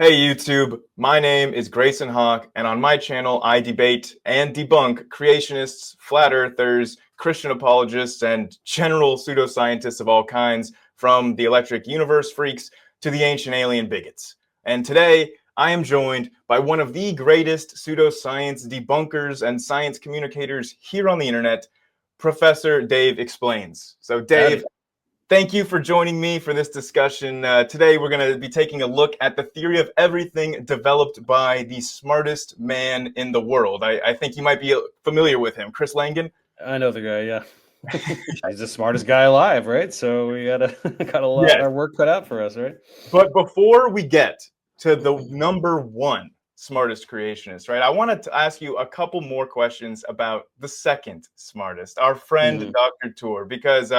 Hey YouTube, my name is Grayson Hawk, and on my channel I debate and debunk creationists, flat earthers, Christian apologists, and general pseudoscientists of all kinds, from the electric universe freaks to the ancient alien bigots. And today I am joined by one of the greatest pseudoscience debunkers and science communicators here on the internet, Professor Dave Explains. So Dave, thank you for joining me for this discussion. Today, we're going to be taking a look at the theory of everything developed by the smartest man in the world. I think you might be familiar with him, Chris Langan. I know the guy, yeah. He's the smartest guy alive, right? So we got a lot Yes. of work cut out for us, right? But before we get to the number one smartest creationist, right, I wanted to ask you a couple more questions about the second smartest, our friend Dr. Tour, because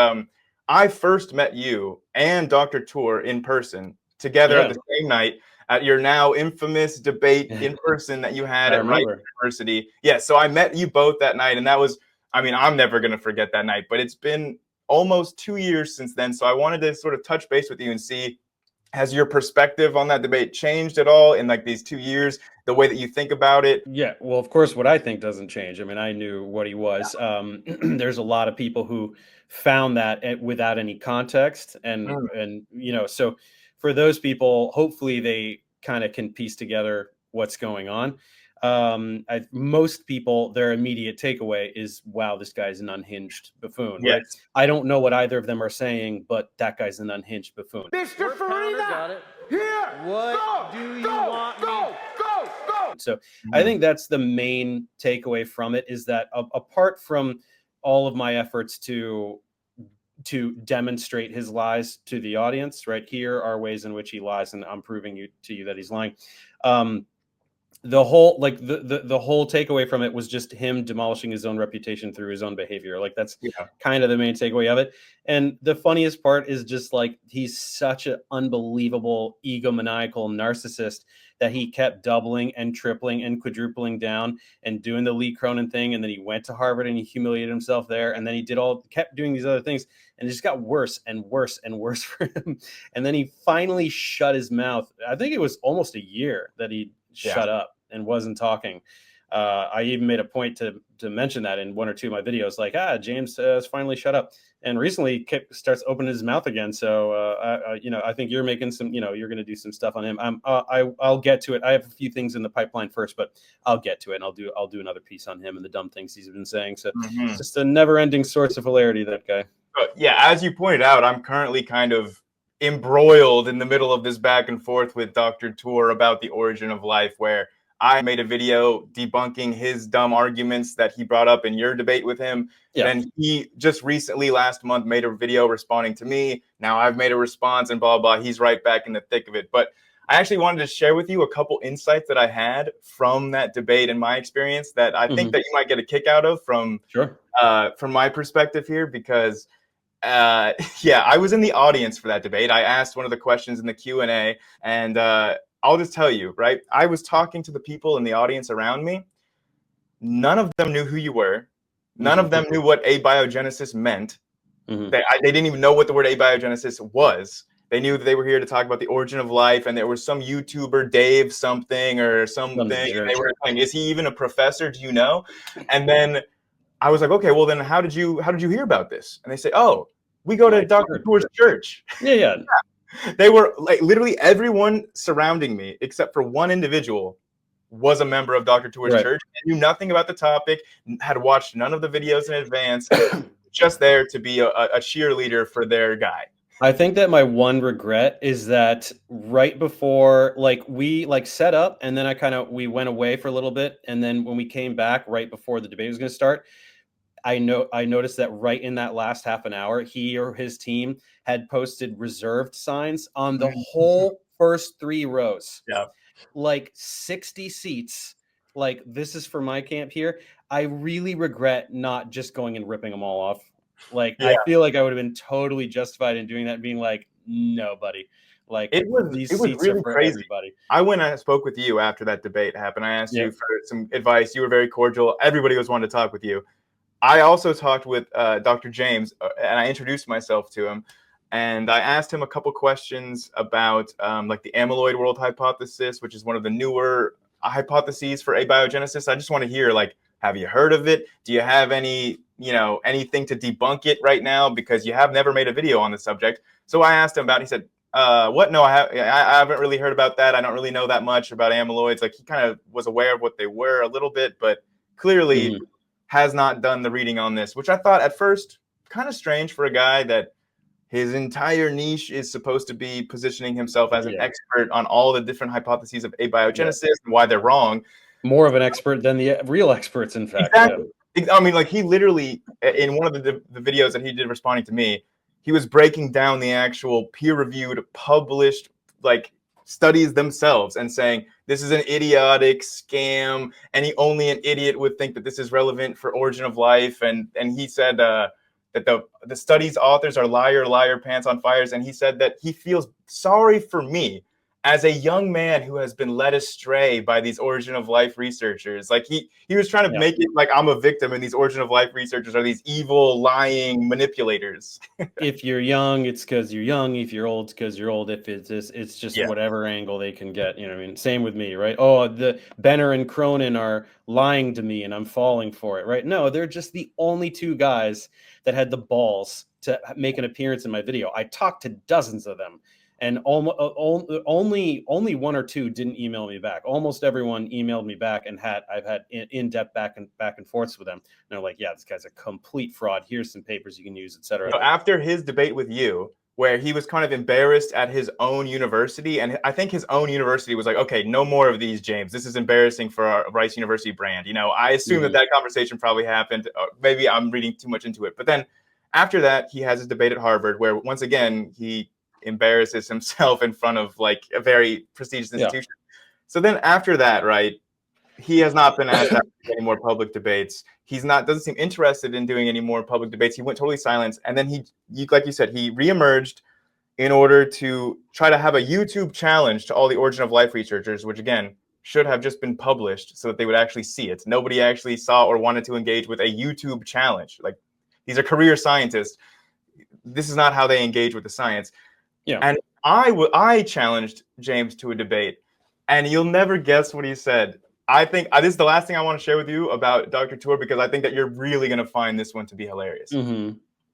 I first met you and Dr. Tour in person together at the same night at your now infamous debate in person that you had at Rice University. Yeah, so I met you both that night, and that was, I mean, I'm never going to forget that night, but it's been almost 2 years since then. So I wanted to sort of touch base with you and see, has your perspective on that debate changed at all in like these 2 years, the way that you think about it? Yeah, well, of course, what I think doesn't change. I mean, I knew what he was. There's a lot of people who found that without any context, and so for those people, hopefully they kind of can piece together what's going on. Most people, their immediate takeaway is, wow, this guy's an unhinged buffoon. Yes. Right? I don't know what either of them are saying, but that guy's an unhinged buffoon. Mr. Farina, got it. Here, what do you want me? So I think that's the main takeaway from it, is that apart from all of my efforts to demonstrate his lies to the audience, right, here are ways in which he lies, and I'm proving to you that he's lying. The whole the whole takeaway from it was just him demolishing his own reputation through his own behavior. Like that's kind of the main takeaway of it. And the funniest part is just like, he's such an unbelievable egomaniacal narcissist that he kept doubling and tripling and quadrupling down and doing the Lee Cronin thing. And then he went to Harvard and he humiliated himself there. And then he kept doing these other things, and it just got worse and worse and worse for him. And then he finally shut his mouth. I think it was almost a year that he shut up and wasn't talking. I even made a point to mention that in one or two of my videos, like, James has finally shut up. And recently starts opening his mouth again. So, I think you're making some, you're going to do some stuff on him. I'll get to it. I have a few things in the pipeline first, but I'll get to it. And I'll do another piece on him and the dumb things he's been saying. So it's just a never ending source of hilarity, that guy. Yeah. As you pointed out, I'm currently kind of embroiled in the middle of this back and forth with Dr. Tour about the origin of life, where I made a video debunking his dumb arguments that he brought up in your debate with him. Then he just recently, last month, made a video responding to me. Now I've made a response and blah, blah. He's right back in the thick of it. But I actually wanted to share with you a couple insights that I had from that debate and my experience that I think that you might get a kick out of from my perspective here, because I was in the audience for that debate. I asked one of the questions in the Q&A, and I'll just tell you, right? I was talking to the people in the audience around me. None of them knew who you were. None of them knew what abiogenesis meant. They didn't even know what the word abiogenesis was. They knew that they were here to talk about the origin of life, and there was some YouTuber, Dave something or something. And they were saying, is he even a professor? Do you know? And then I was like, okay, well then how did you hear about this? And they say, oh, we go to Dr. Tour's church. Yeah. They were like, literally everyone surrounding me, except for one individual, was a member of Dr. Tour's church, and knew nothing about the topic, had watched none of the videos in advance, just there to be a cheerleader for their guy. I think that my one regret is that right before, we set up, and then we went away for a little bit, and then when we came back right before the debate was going to start, I noticed that right in that last half an hour, he or his team had posted reserved signs on the whole first 3 rows. Yeah. Like 60 seats. Like, this is for my camp here. I really regret not just going and ripping them all off. Like, I feel like I would have been totally justified in doing that, being like, no, buddy. Like, it was really crazy. Everybody. I went and spoke with you after that debate happened. I asked you for some advice. You were very cordial. Everybody was wanting to talk with you. I also talked with Dr. James, and I introduced myself to him. and I asked him a couple questions about like the amyloid world hypothesis, which is one of the newer hypotheses for abiogenesis. I just want to hear, like, have you heard of it? Do you have any, anything to debunk it right now? Because you have never made a video on the subject. So I asked him about it. He said, what? No, I haven't really heard about that. I don't really know that much about amyloids. Like, he kind of was aware of what they were a little bit, but clearly has not done the reading on this, which I thought at first kind of strange for a guy that his entire niche is supposed to be positioning himself as an expert on all the different hypotheses of abiogenesis and why they're wrong. More of an expert than the real experts, in fact. Exactly. I mean, like, he literally, in one of the videos that he did responding to me, he was breaking down the actual peer-reviewed, published, like, studies themselves and saying, this is an idiotic scam, and only an idiot would think that this is relevant for origin of life. And he said, that the study's authors are liar, pants on fires. And he said that he feels sorry for me as a young man who has been led astray by these origin of life researchers. Like, he was trying to make it like I'm a victim and these origin of life researchers are these evil, lying manipulators. If you're young, it's because you're young. If you're old, it's because you're old. If it's just whatever angle they can get. You know what I mean? Same with me, right? Oh, the Benner and Cronin are lying to me and I'm falling for it, right? No, they're just the only two guys that had the balls to make an appearance in my video. I talked to dozens of them, and only one or two didn't email me back. Almost everyone emailed me back, and I've had in-depth back and forths with them. And they're like, yeah, this guy's a complete fraud. Here's some papers you can use, etc. So after his debate with you, where he was kind of embarrassed at his own university, and I think his own university was like, okay, no more of these, James. This is embarrassing for our Rice University brand. I assume that conversation probably happened. Maybe I'm reading too much into it. But then after that, he has his debate at Harvard, where once again, he embarrasses himself in front of like a very prestigious institution. So then after that, right, he has not been asked to do any more public debates. Doesn't seem interested in doing any more public debates. He went totally silent. And then he, like you said, he reemerged in order to try to have a YouTube challenge to all the origin of life researchers, which again should have just been published so that they would actually see it. Nobody actually saw or wanted to engage with a YouTube challenge. Like, these are career scientists. This is not how they engage with the science. Yeah. And I challenged James to a debate, and you'll never guess what he said. I think this is the last thing I want to share with you about Dr. Tour, because I think that you're really going to find this one to be hilarious.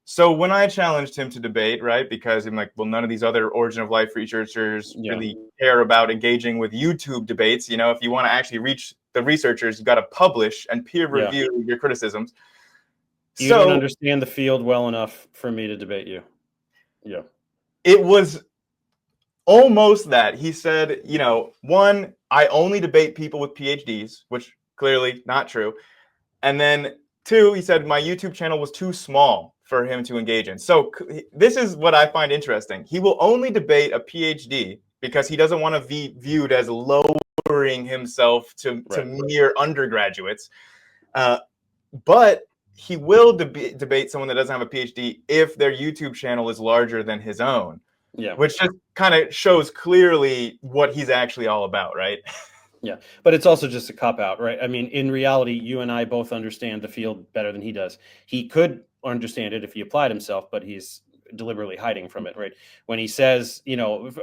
So when I challenged him to debate, right, because I'm like, well, none of these other origin of life researchers really care about engaging with YouTube debates. If you want to actually reach the researchers, you got to publish and peer review your criticisms. You don't understand the field well enough for me to debate you. Yeah. It was almost that. He said, one, I only debate people with PhDs, which clearly not true. And then two, he said my YouTube channel was too small for him to engage in. So this is what I find interesting. He will only debate a PhD because he doesn't want to be viewed as lowering himself to mere undergraduates. But he will debate someone that doesn't have a PhD if their YouTube channel is larger than his own. Yeah, which just kind of shows clearly what he's actually all about, right? Yeah, but it's also just a cop-out, right? I mean, in reality, you and I both understand the field better than he does. He could understand it if he applied himself, but he's deliberately hiding from it, right? When he says,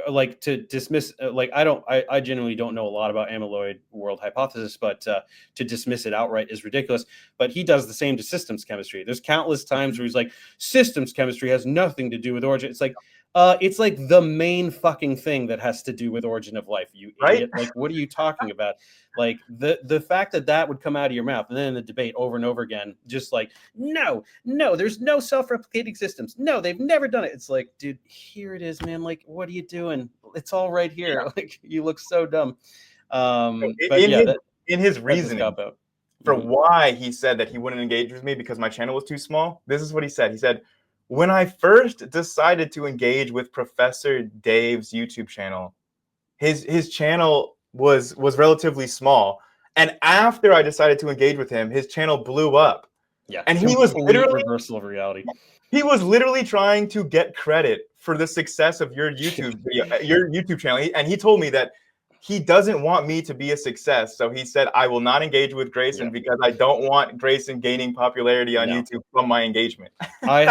like, to dismiss, like, I genuinely don't know a lot about amyloid world hypothesis, but to dismiss it outright is ridiculous. But he does the same to systems chemistry. There's countless times where he's like, systems chemistry has nothing to do with origin. It's like the main fucking thing that has to do with origin of life, you idiot. Like, what are you talking about? Like, the fact that would come out of your mouth, and then in the debate over and over again, just like, no, there's no self-replicating systems. No, they've never done it. It's like, dude, here it is, man. Like, what are you doing? It's all right here. Yeah. Like, you look so dumb. But in his reasoning for why he said that he wouldn't engage with me because my channel was too small, this is what he said. He said, when I first decided to engage with Professor Dave's YouTube channel, his channel was relatively small. And after I decided to engage with him, his channel blew up. Yeah. And he was literally reversal of reality. He was literally trying to get credit for the success of your YouTube video, your YouTube channel. And he told me that he doesn't want me to be a success. So he said, I will not engage with Grayson because I don't want Grayson gaining popularity on YouTube from my engagement. I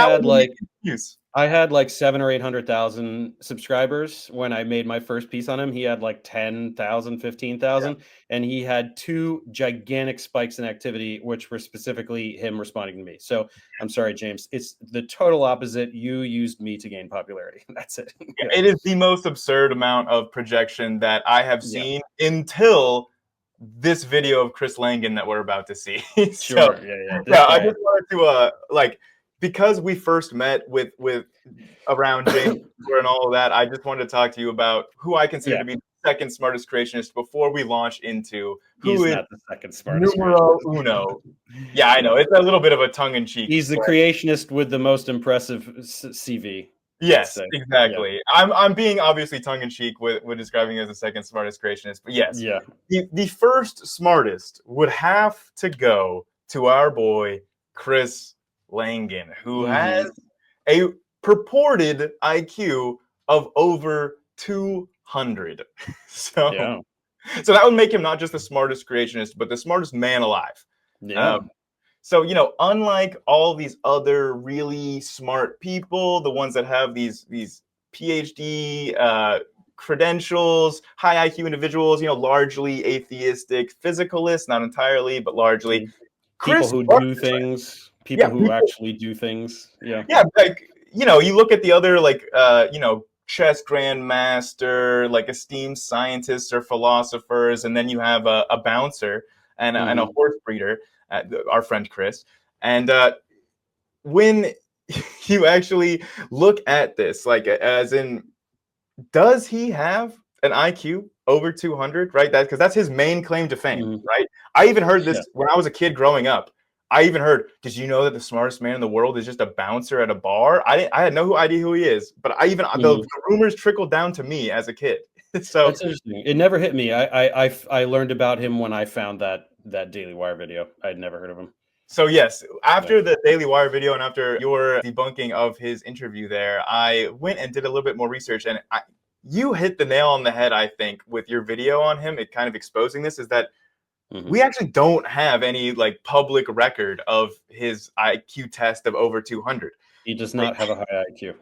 I had like 700,000 or 800,000 subscribers when I made my first piece on him. He had like 10,000, 15,000, and he had 2 gigantic spikes in activity, which were specifically him responding to me. So I'm sorry, James. It's the total opposite. You used me to gain popularity. That's it. Yeah, it is the most absurd amount of projection that I have Yeah. seen until this video of Chris Langan that we're about to see. Sure. Yeah. This I guy. just wanted to like, because we first met with around James and all of that, I just wanted to talk to you about who I consider to be the second smartest creationist before we launch into He's who is not the second smartest numero creationist. uno. Yeah, I know. It's a little bit of a tongue-in-cheek. He's the creationist with the most impressive CV. Yes, exactly. Yeah. I'm being obviously tongue-in-cheek with describing him as the second smartest creationist, but yes, the first smartest would have to go to our boy Chris Langan, who has a purported IQ of over 200. So that would make him not just the smartest creationist, but the smartest man alive. Yeah. So, you know, unlike all these other really smart people, the ones that have these PhD credentials, high IQ individuals, you know, largely atheistic physicalists, not entirely, but largely. People who do things, people who actually do things. Yeah. Yeah, like, you know, you look at the other, like, you know, chess grandmaster, like esteemed scientists or philosophers, and then you have a bouncer and a horse breeder. Our friend Chris. And when you actually look at this, like, as in, does he have an IQ over 200, right? Because that's his main claim to fame, right? I even heard this when I was a kid growing up. I even heard, did you know that the smartest man in the world is just a bouncer at a bar? I had no idea who he is, but the rumors trickled down to me as a kid. So that's interesting. It never hit me. I learned about him when I found that Daily Wire video. I'd never heard of him. So yes, after the Daily Wire video and after your debunking of his interview there, I went and did a little bit more research, and you hit the nail on the head, I think, with your video on him. It kind of exposing this is that we actually don't have any like public record of his IQ test of over 200. He does not have a high IQ.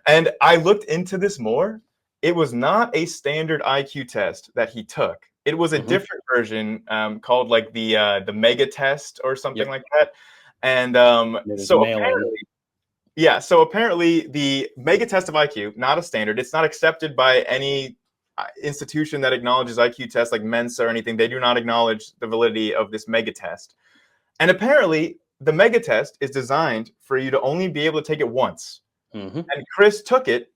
And I looked into this more. It was not a standard IQ test that he took. It was a different version called like the mega test or something like that. And so apparently the mega test of IQ, not a standard. It's not accepted by any institution that acknowledges IQ tests like Mensa or anything. They do not acknowledge the validity of this mega test. And apparently the mega test is designed for you to only be able to take it once. And Chris took it,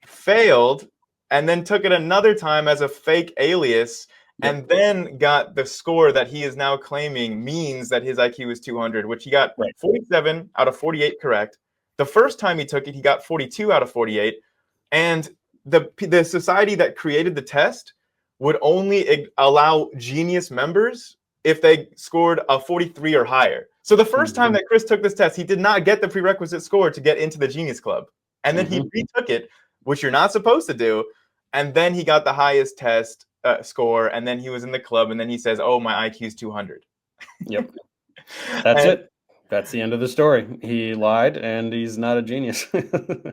failed, and then took it another time as a fake alias, and then got the score that he is now claiming means that his IQ is 200, which he got 47 out of 48 correct. The first time he took it, he got 42 out of 48. And the society that created the test would only allow genius members if they scored a 43 or higher. So the first time that Chris took this test, he did not get the prerequisite score to get into the Genius Club. And then he retook it, which you're not supposed to do. And then he got the highest test score, and then he was in the club, and then he says, oh, my IQ is 200. Yep. That's it. That's the end of the story. He lied, and he's not a genius.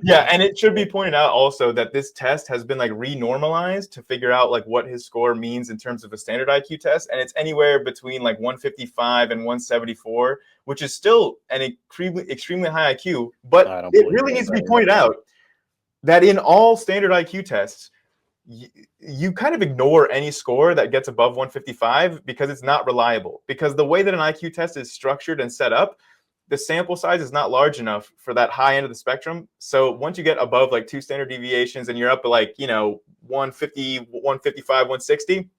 Yeah, and it should be pointed out also that this test has been like renormalized to figure out like what his score means in terms of a standard IQ test, and it's anywhere between like 155 and 174, which is still an extremely high IQ. But it really needs to be pointed out that in all standard IQ tests, you kind of ignore any score that gets above 155 because it's not reliable. Because the way that an IQ test is structured and set up, the sample size is not large enough for that high end of the spectrum. So once you get above like 2 standard deviations and you're up to like, you know, 150, 155, 160,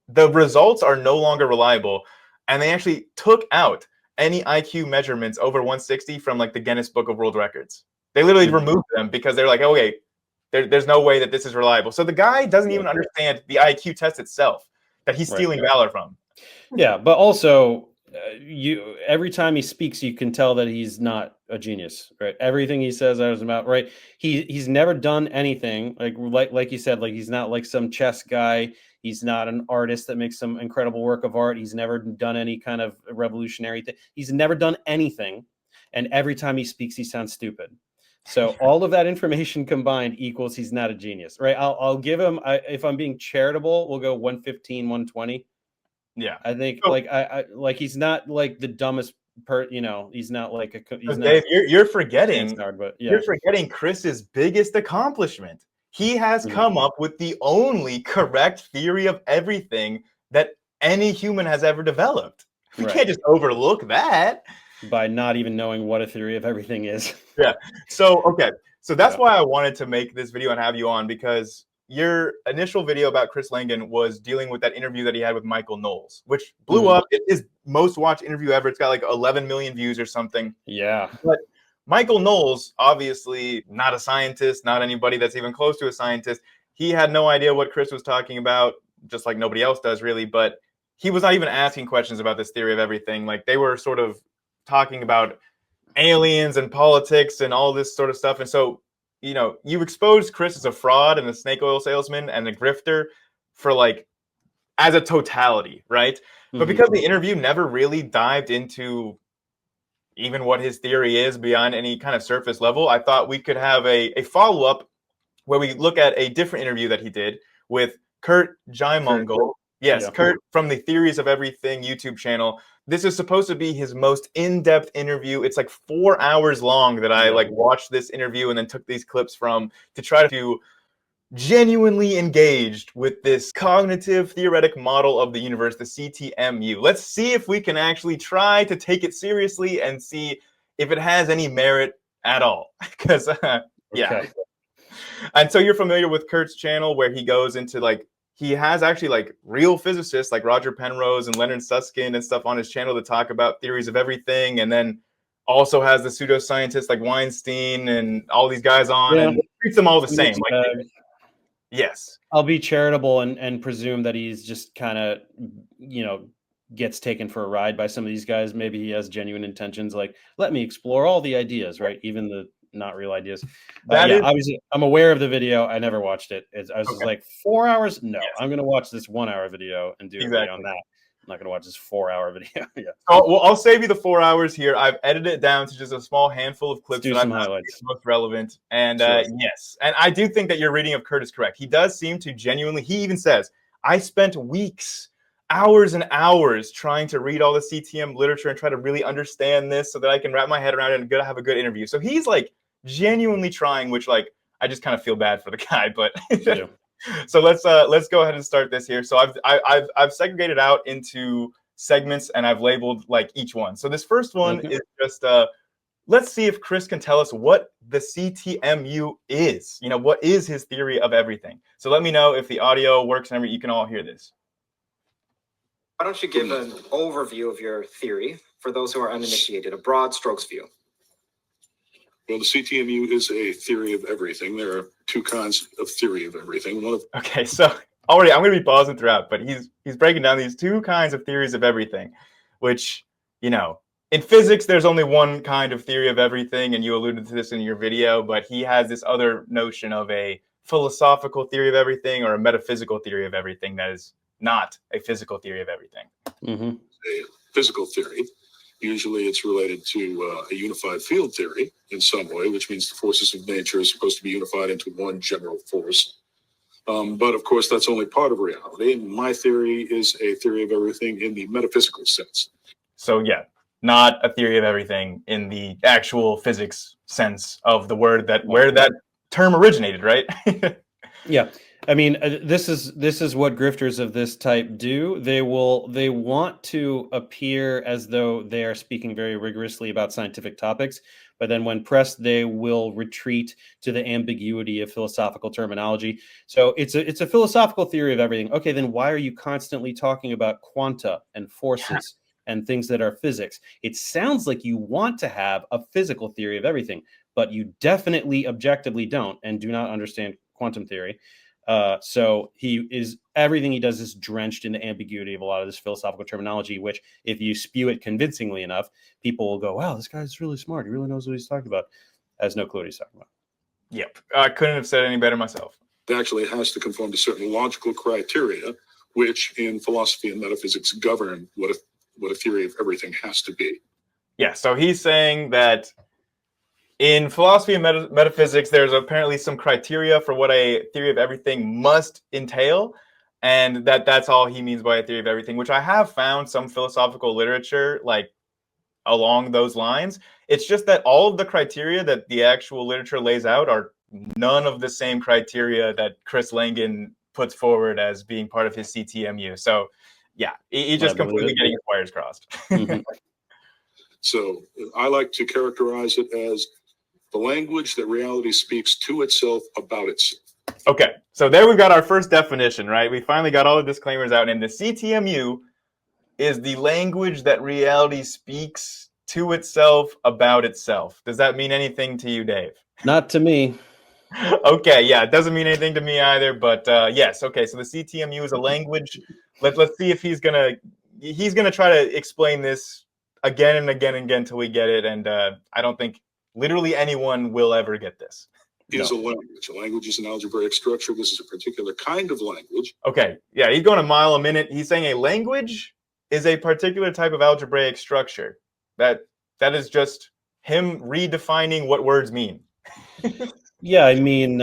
the results are no longer reliable. And they actually took out any IQ measurements over 160 from like the Guinness Book of World Records. They literally removed them because they're like, okay, there's no way that this is reliable. So the guy doesn't even understand the IQ test itself that he's stealing valor from. Yeah, but also every time he speaks, you can tell that he's not a genius, right? Everything he says out of his mouth, right? He's never done anything like you said, like he's not like some chess guy. He's not an artist that makes some incredible work of art. He's never done any kind of revolutionary thing. He's never done anything, and every time he speaks, he sounds stupid. So all of that information combined equals he's not a genius, right? I'll give him, if I'm being charitable, we'll go 115, 120. Yeah, I think so, I like he's not like the dumbest he's not like he's not Dave, you're forgetting hard, but yeah. you're forgetting Chris's biggest accomplishment. He has come up with the only correct theory of everything that any human has ever developed. We can't just overlook that by not even knowing what a theory of everything is. Yeah. So, okay. So that's why I wanted to make this video and have you on, because your initial video about Chris Langan was dealing with that interview that he had with Michael Knowles, which blew up. It is most watched interview ever. It's got like 11 million views or something. Yeah. But Michael Knowles, obviously not a scientist, not anybody that's even close to a scientist. He had no idea what Chris was talking about, just like nobody else does really. But he was not even asking questions about this theory of everything. Like they were sort of talking about aliens and politics and all this sort of stuff. And so, you know, you exposed Chris as a fraud and a snake oil salesman and a grifter for like as a totality, right? But because the interview never really dived into even what his theory is beyond any kind of surface level, I thought we could have a follow-up where we look at a different interview that he did with Kurt Jaimungal. Yes, Kurt from the Theories of Everything YouTube channel. This is supposed to be his most in-depth interview. It's like 4 hours long that I like watched this interview and then took these clips from to try to genuinely engaged with this cognitive theoretic model of the universe, the CTMU. Let's see if we can actually try to take it seriously and see if it has any merit at all. Because, yeah. And so you're familiar with Kurt's channel where he goes into like, he has actually like real physicists like Roger Penrose and Leonard Susskind and stuff on his channel to talk about theories of everything. And then also has the pseudoscientists like Weinstein and all these guys on and treats them all the same. Like, yes. I'll be charitable and presume that he's just kind of, you know, gets taken for a ride by some of these guys. Maybe he has genuine intentions, like, let me explore all the ideas, right? Even the not real ideas. Obviously, I'm aware of the video. I never watched it. I was just like, 4 hours? No, I'm going to watch this 1 hour video and do a video on that. I'm not going to watch this 4 hour video. Well, I'll save you the 4 hours here. I've edited it down to just a small handful of clips that I thought were most relevant. And yes, and I do think that your reading of Kurt is correct. He does seem to genuinely, he even says, I spent weeks, hours and hours trying to read all the CTM literature and try to really understand this so that I can wrap my head around it and have a good interview. So he's like genuinely trying, which like, I just kind of feel bad for the guy, but so let's go ahead and start this here. So I've segregated out into segments and I've labeled like each one. So this first one is just let's see if Chris can tell us what the CTMU is. You know, what is his theory of everything? So let me know if the audio works and you can all hear this. Why don't you give an overview of your theory for those who are uninitiated, a broad strokes view? Well, the CTMU is a theory of everything. There are two kinds of theory of everything. Okay, so already I'm going to be pausing throughout, but he's breaking down these two kinds of theories of everything, which, you know, in physics, there's only one kind of theory of everything, and you alluded to this in your video, but he has this other notion of a philosophical theory of everything or a metaphysical theory of everything that is not a physical theory of everything. A physical theory. Usually it's related to a unified field theory in some way, which means the forces of nature are supposed to be unified into one general force. But of course, that's only part of reality. And my theory is a theory of everything in the metaphysical sense. So yeah, not a theory of everything in the actual physics sense of the word that where that term originated, right? Yeah. I mean, this is what grifters of this type do. They want to appear as though they are speaking very rigorously about scientific topics, but then when pressed, they will retreat to the ambiguity of philosophical terminology. So it's a philosophical theory of everything. Okay, then why are you constantly talking about quanta and forces and things that are physics? It sounds like you want to have a physical theory of everything, but you definitely objectively don't and do not understand quantum theory. So everything he does is drenched in the ambiguity of a lot of this philosophical terminology, which if you spew it convincingly enough, people will go, wow, this guy's really smart. He really knows what he's talking about. Has no clue what he's talking about. Yep. I couldn't have said any better myself. It actually has to conform to certain logical criteria, which in philosophy and metaphysics govern what a theory of everything has to be. Yeah. So he's saying that In philosophy and metaphysics, there's apparently some criteria for what a theory of everything must entail, and that's all he means by a theory of everything, which I have found some philosophical literature like along those lines. It's just that all of the criteria that the actual literature lays out are none of the same criteria that Chris Langan puts forward as being part of his CTMU. So yeah, he just completely getting his wires crossed. Mhm. So I like to characterize it as the language that reality speaks to itself about itself. Okay, so there we've got our first definition, right? We finally got all the disclaimers out, and the CTMU is the language that reality speaks to itself about itself. Does that mean anything to you, Dave? Not to me. Okay, yeah, it doesn't mean anything to me either, but yes, okay, so the CTMU is a language. Let's see if he's gonna try to explain this again and again and again until we get it, and I don't think literally anyone will ever get this. Is a language. A language is an algebraic structure. This is a particular kind of language. Okay, yeah, he's going a mile a minute. He's saying a language is a particular type of algebraic structure. That is just him redefining what words mean. Yeah, I mean,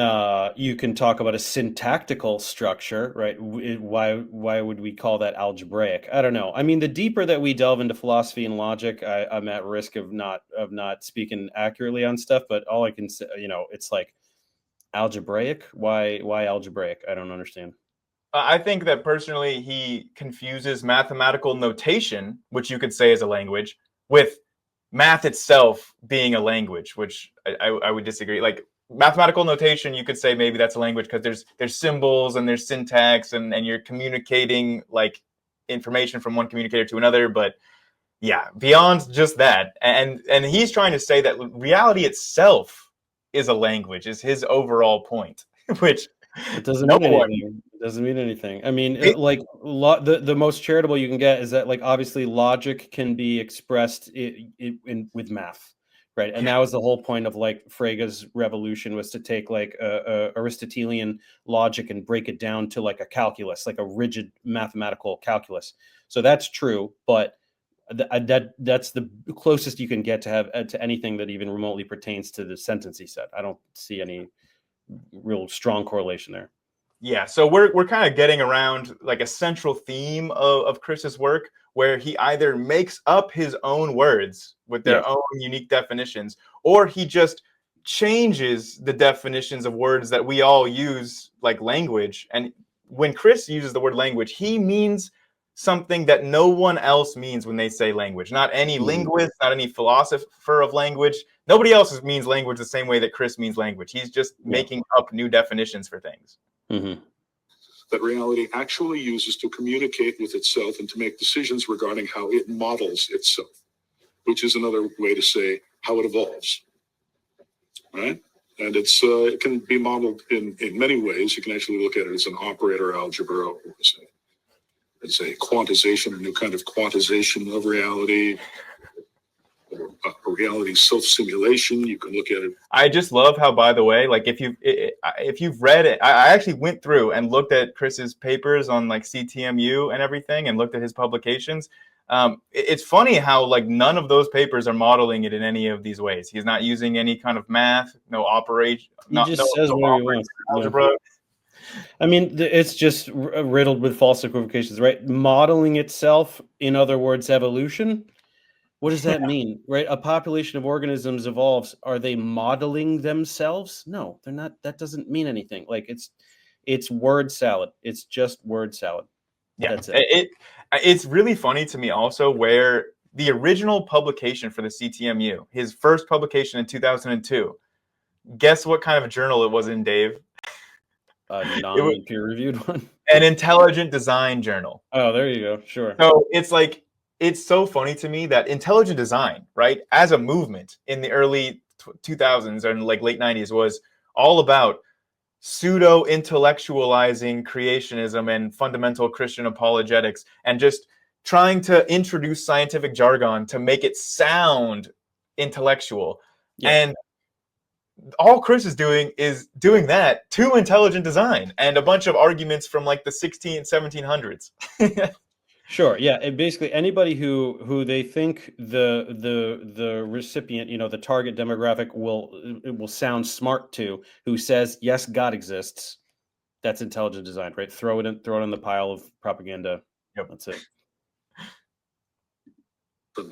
you can talk about a syntactical structure, right? Why would we call that algebraic? I don't know. I mean, the deeper that we delve into philosophy and logic, I'm at risk of not speaking accurately on stuff. But all I can say, it's like algebraic. Why algebraic? I don't understand. I think that personally he confuses mathematical notation, which you could say is a language, with math itself being a language, which I would disagree. Like mathematical notation, you could say maybe that's a language because there's symbols and there's syntax and you're communicating like information from one communicator to another. But yeah, beyond just that, and he's trying to say that reality itself is a language, is his overall point, which it doesn't mean anything. It doesn't mean anything. I mean, the most charitable you can get is that, like, obviously logic can be expressed with math, right? And that was the whole point of like Frege's revolution, was to take like Aristotelian logic and break it down to like a calculus, like a rigid mathematical calculus. So that's true, but that's the closest you can get to have to anything that even remotely pertains to the sentence he said. I don't see any real strong correlation there. Yeah, so we're kind of getting around like a central theme of Chris's work, where he either makes up his own words with their own unique definitions, or he just changes the definitions of words that we all use, like language. And when Chris uses the word language, he means something that no one else means when they say language. Not any linguist, not any philosopher of language. Nobody else means language the same way that Chris means language. He's just making up new definitions for things. Mm-hmm. That reality actually uses to communicate with itself and to make decisions regarding how it models itself, which is another way to say how it evolves. Right? And it can be modeled in many ways. You can actually look at it as an operator algebra, or as a quantization, a new kind of quantization of reality, or a reality self-simulation. You can look at it. I just love how, by the way, like if you've read it, I actually went through and looked at Chris's papers on like CTMU and everything, and looked at his publications. It's funny how like none of those papers are modeling it in any of these ways. He's not using any kind of math, no operation. He just says what he wants. Algebra. I mean, it's just riddled with false equivocations, right? Modeling itself, in other words, evolution. What does that mean, right? A population of organisms evolves. Are they modeling themselves? No, they're not. That doesn't mean anything. Like it's word salad. It's just word salad. Yeah, that's it. It's really funny to me also where the original publication for the CTMU, his first publication in 2002, guess what kind of a journal it was in, Dave? Non-peer-reviewed one. An intelligent design journal. Oh, there you go. Sure. So it's like, it's so funny to me that intelligent design, right, as a movement in the early 2000s and like late 90s was all about pseudo-intellectualizing creationism and fundamental Christian apologetics, and just trying to introduce scientific jargon to make it sound intellectual. Yeah. And all Chris is doing that to intelligent design and a bunch of arguments from like the 1700s. Sure. Yeah. And basically, anybody who they think the recipient, the target demographic will sound smart to, who says yes, God exists. That's intelligent design, right? Throw it in the pile of propaganda. Yep. That's it. From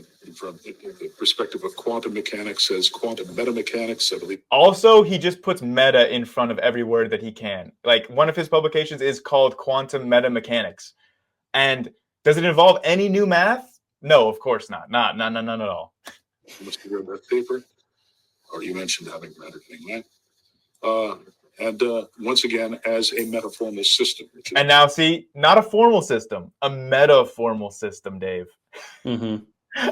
the perspective of quantum mechanics, says quantum metamechanics, I believe. Also, he just puts meta in front of every word that he can. Like, one of his publications is called Quantum Metamechanics. And does it involve any new math? No, of course not. Not at all. You must have read that paper. Or you mentioned having read it, right? And once again, as a metaformal system. And now, see, not a formal system, a metaformal system, Dave. Mm-hmm.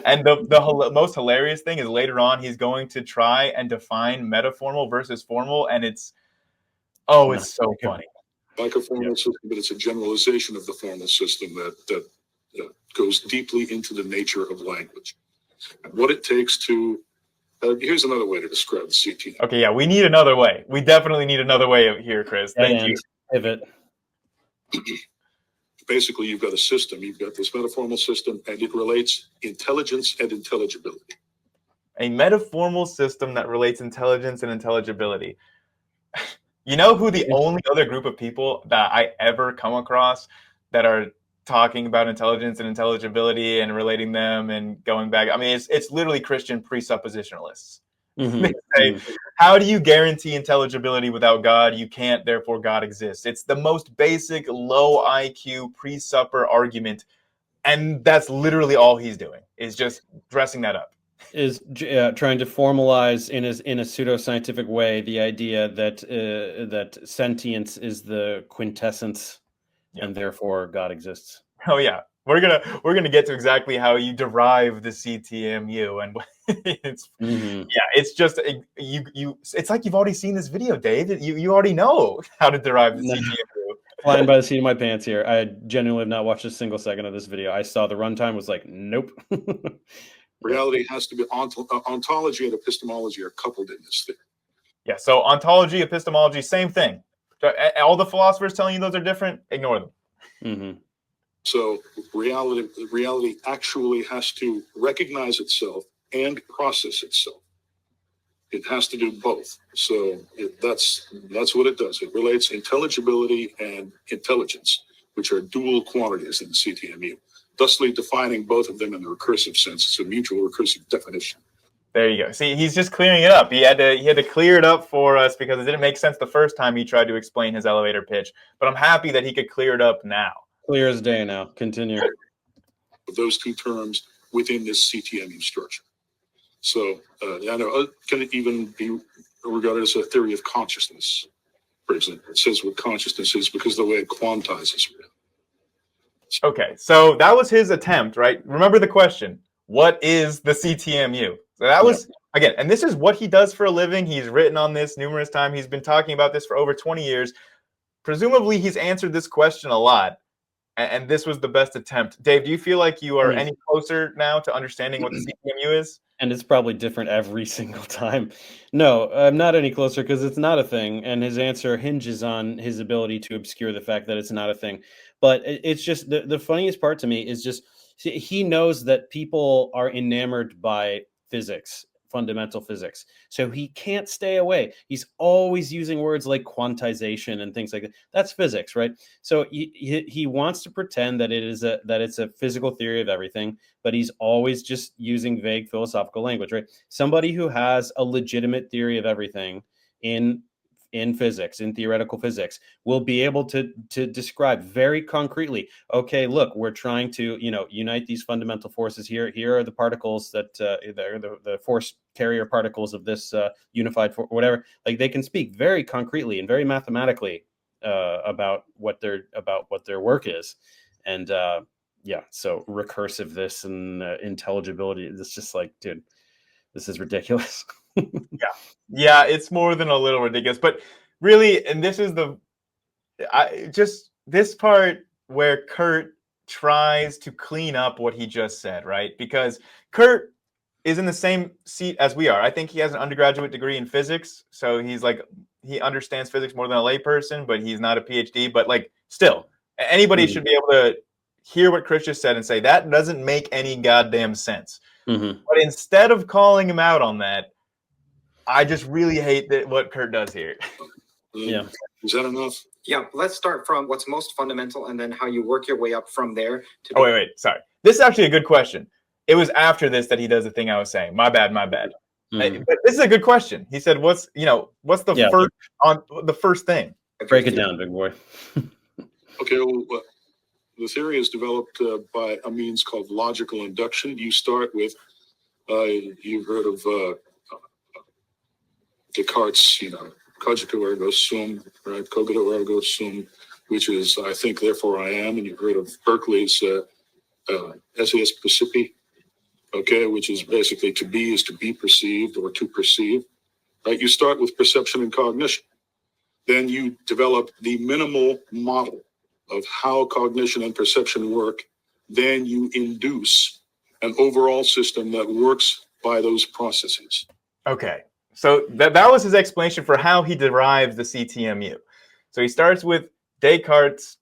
And the most hilarious thing is later on, he's going to try and define metaformal versus formal, and it's so funny. Like a formal system, but it's a generalization of the formal system that goes deeply into the nature of language and what it takes to. Here's another way to describe the CTMU. Okay, yeah, we need another way. We definitely need another way here, Chris. Thank you. Pivot. Basically, you've got a system. You've got this metaformal system, and it relates intelligence and intelligibility. A metaformal system that relates intelligence and intelligibility. You know who the only other group of people that I ever come across that are talking about intelligence and intelligibility and relating them and going back? I mean, it's literally Christian presuppositionalists. Mm-hmm. They say, how do you guarantee intelligibility without God? You can't, therefore God exists. It's the most basic, low IQ pre-supper argument. And that's literally all he's doing, is just dressing that up. Is trying to formalize in a pseudoscientific way the idea that sentience is the quintessence, and therefore God exists. Oh yeah, we're gonna get to exactly how you derive the CTMU, and it's it's just it's like you've already seen this video, Dave. You already know how to derive the CTMU. Flying by the seat of my pants here. I genuinely have not watched a single second of this video. I saw the runtime, was like, nope. Reality has to be ontology and epistemology are coupled in this thing. Yeah, so ontology, epistemology, same thing. All the philosophers telling you those are different, ignore them. Mm-hmm. So reality actually has to recognize itself and process itself. It has to do both. So that's what it does. It relates intelligibility and intelligence, which are dual quantities in the CTMU, thusly defining both of them in the recursive sense. It's a mutual recursive definition. There you go. See, he's just clearing it up. He had to clear it up for us because it didn't make sense the first time he tried to explain his elevator pitch. But I'm happy that he could clear it up now. Clear as day now. Continue. Those two terms within this CTMU structure. So, I know, can it even be regarded as a theory of consciousness? For example, it says what consciousness is because the way it quantizes reality. Okay, so that was his attempt, right? Remember the question, what is the CTMU? So that was, again, and this is what he does for a living. He's written on this numerous times. He's been talking about this for over 20 years. Presumably, he's answered this question a lot, and this was the best attempt. Dave, do you feel like you are any closer now to understanding what the CTMU is? And it's probably different every single time. No, I'm not any closer because it's not a thing. And his answer hinges on his ability to obscure the fact that it's not a thing. But it's just the funniest part to me is just he knows that people are enamored by physics, fundamental physics. So he can't stay away. He's always using words like quantization and things like that. That's physics, right? So he wants to pretend that it's a physical theory of everything, but he's always just using vague philosophical language, right? Somebody who has a legitimate theory of everything in physics, in theoretical physics, will be able to describe very concretely, okay, look, we're trying to, unite these fundamental forces here. Here are the particles that the force carrier particles of this unified whatever. Like, they can speak very concretely and very mathematically about what their work is. And so recursive this and intelligibility, it's just like, dude, this is ridiculous. Yeah, it's more than a little ridiculous, but really, and this is this part where Kurt tries to clean up what he just said, right? Because Kurt is in the same seat as we are. I think he has an undergraduate degree in physics, so he understands physics more than a layperson, but he's not a PhD. But like, still, anybody should be able to hear what Chris just said and say, that doesn't make any goddamn sense. Mm-hmm. But instead of calling him out on that, I just really hate that what Kurt does here. Yeah. Is that enough? Yeah, let's start from what's most fundamental and then how you work your way up from there. Oh, wait, sorry. This is actually a good question. It was after this that he does the thing I was saying. My bad. Mm-hmm. But this is a good question. He said, what's the first thing? Break it down, big boy. Okay, well, the theory is developed by a means called logical induction. You start with, you've heard of Descartes, cogito ergo sum, right? Cogito ergo sum, which is I think, therefore I am. And you've heard of Berkeley's esse percipi, okay, which is basically to be is to be perceived or to perceive, right? You start with perception and cognition. Then you develop the minimal model of how cognition and perception work. Then you induce an overall system that works by those processes. Okay. So that was his explanation for how he derives the CTMU. So he starts with Descartes,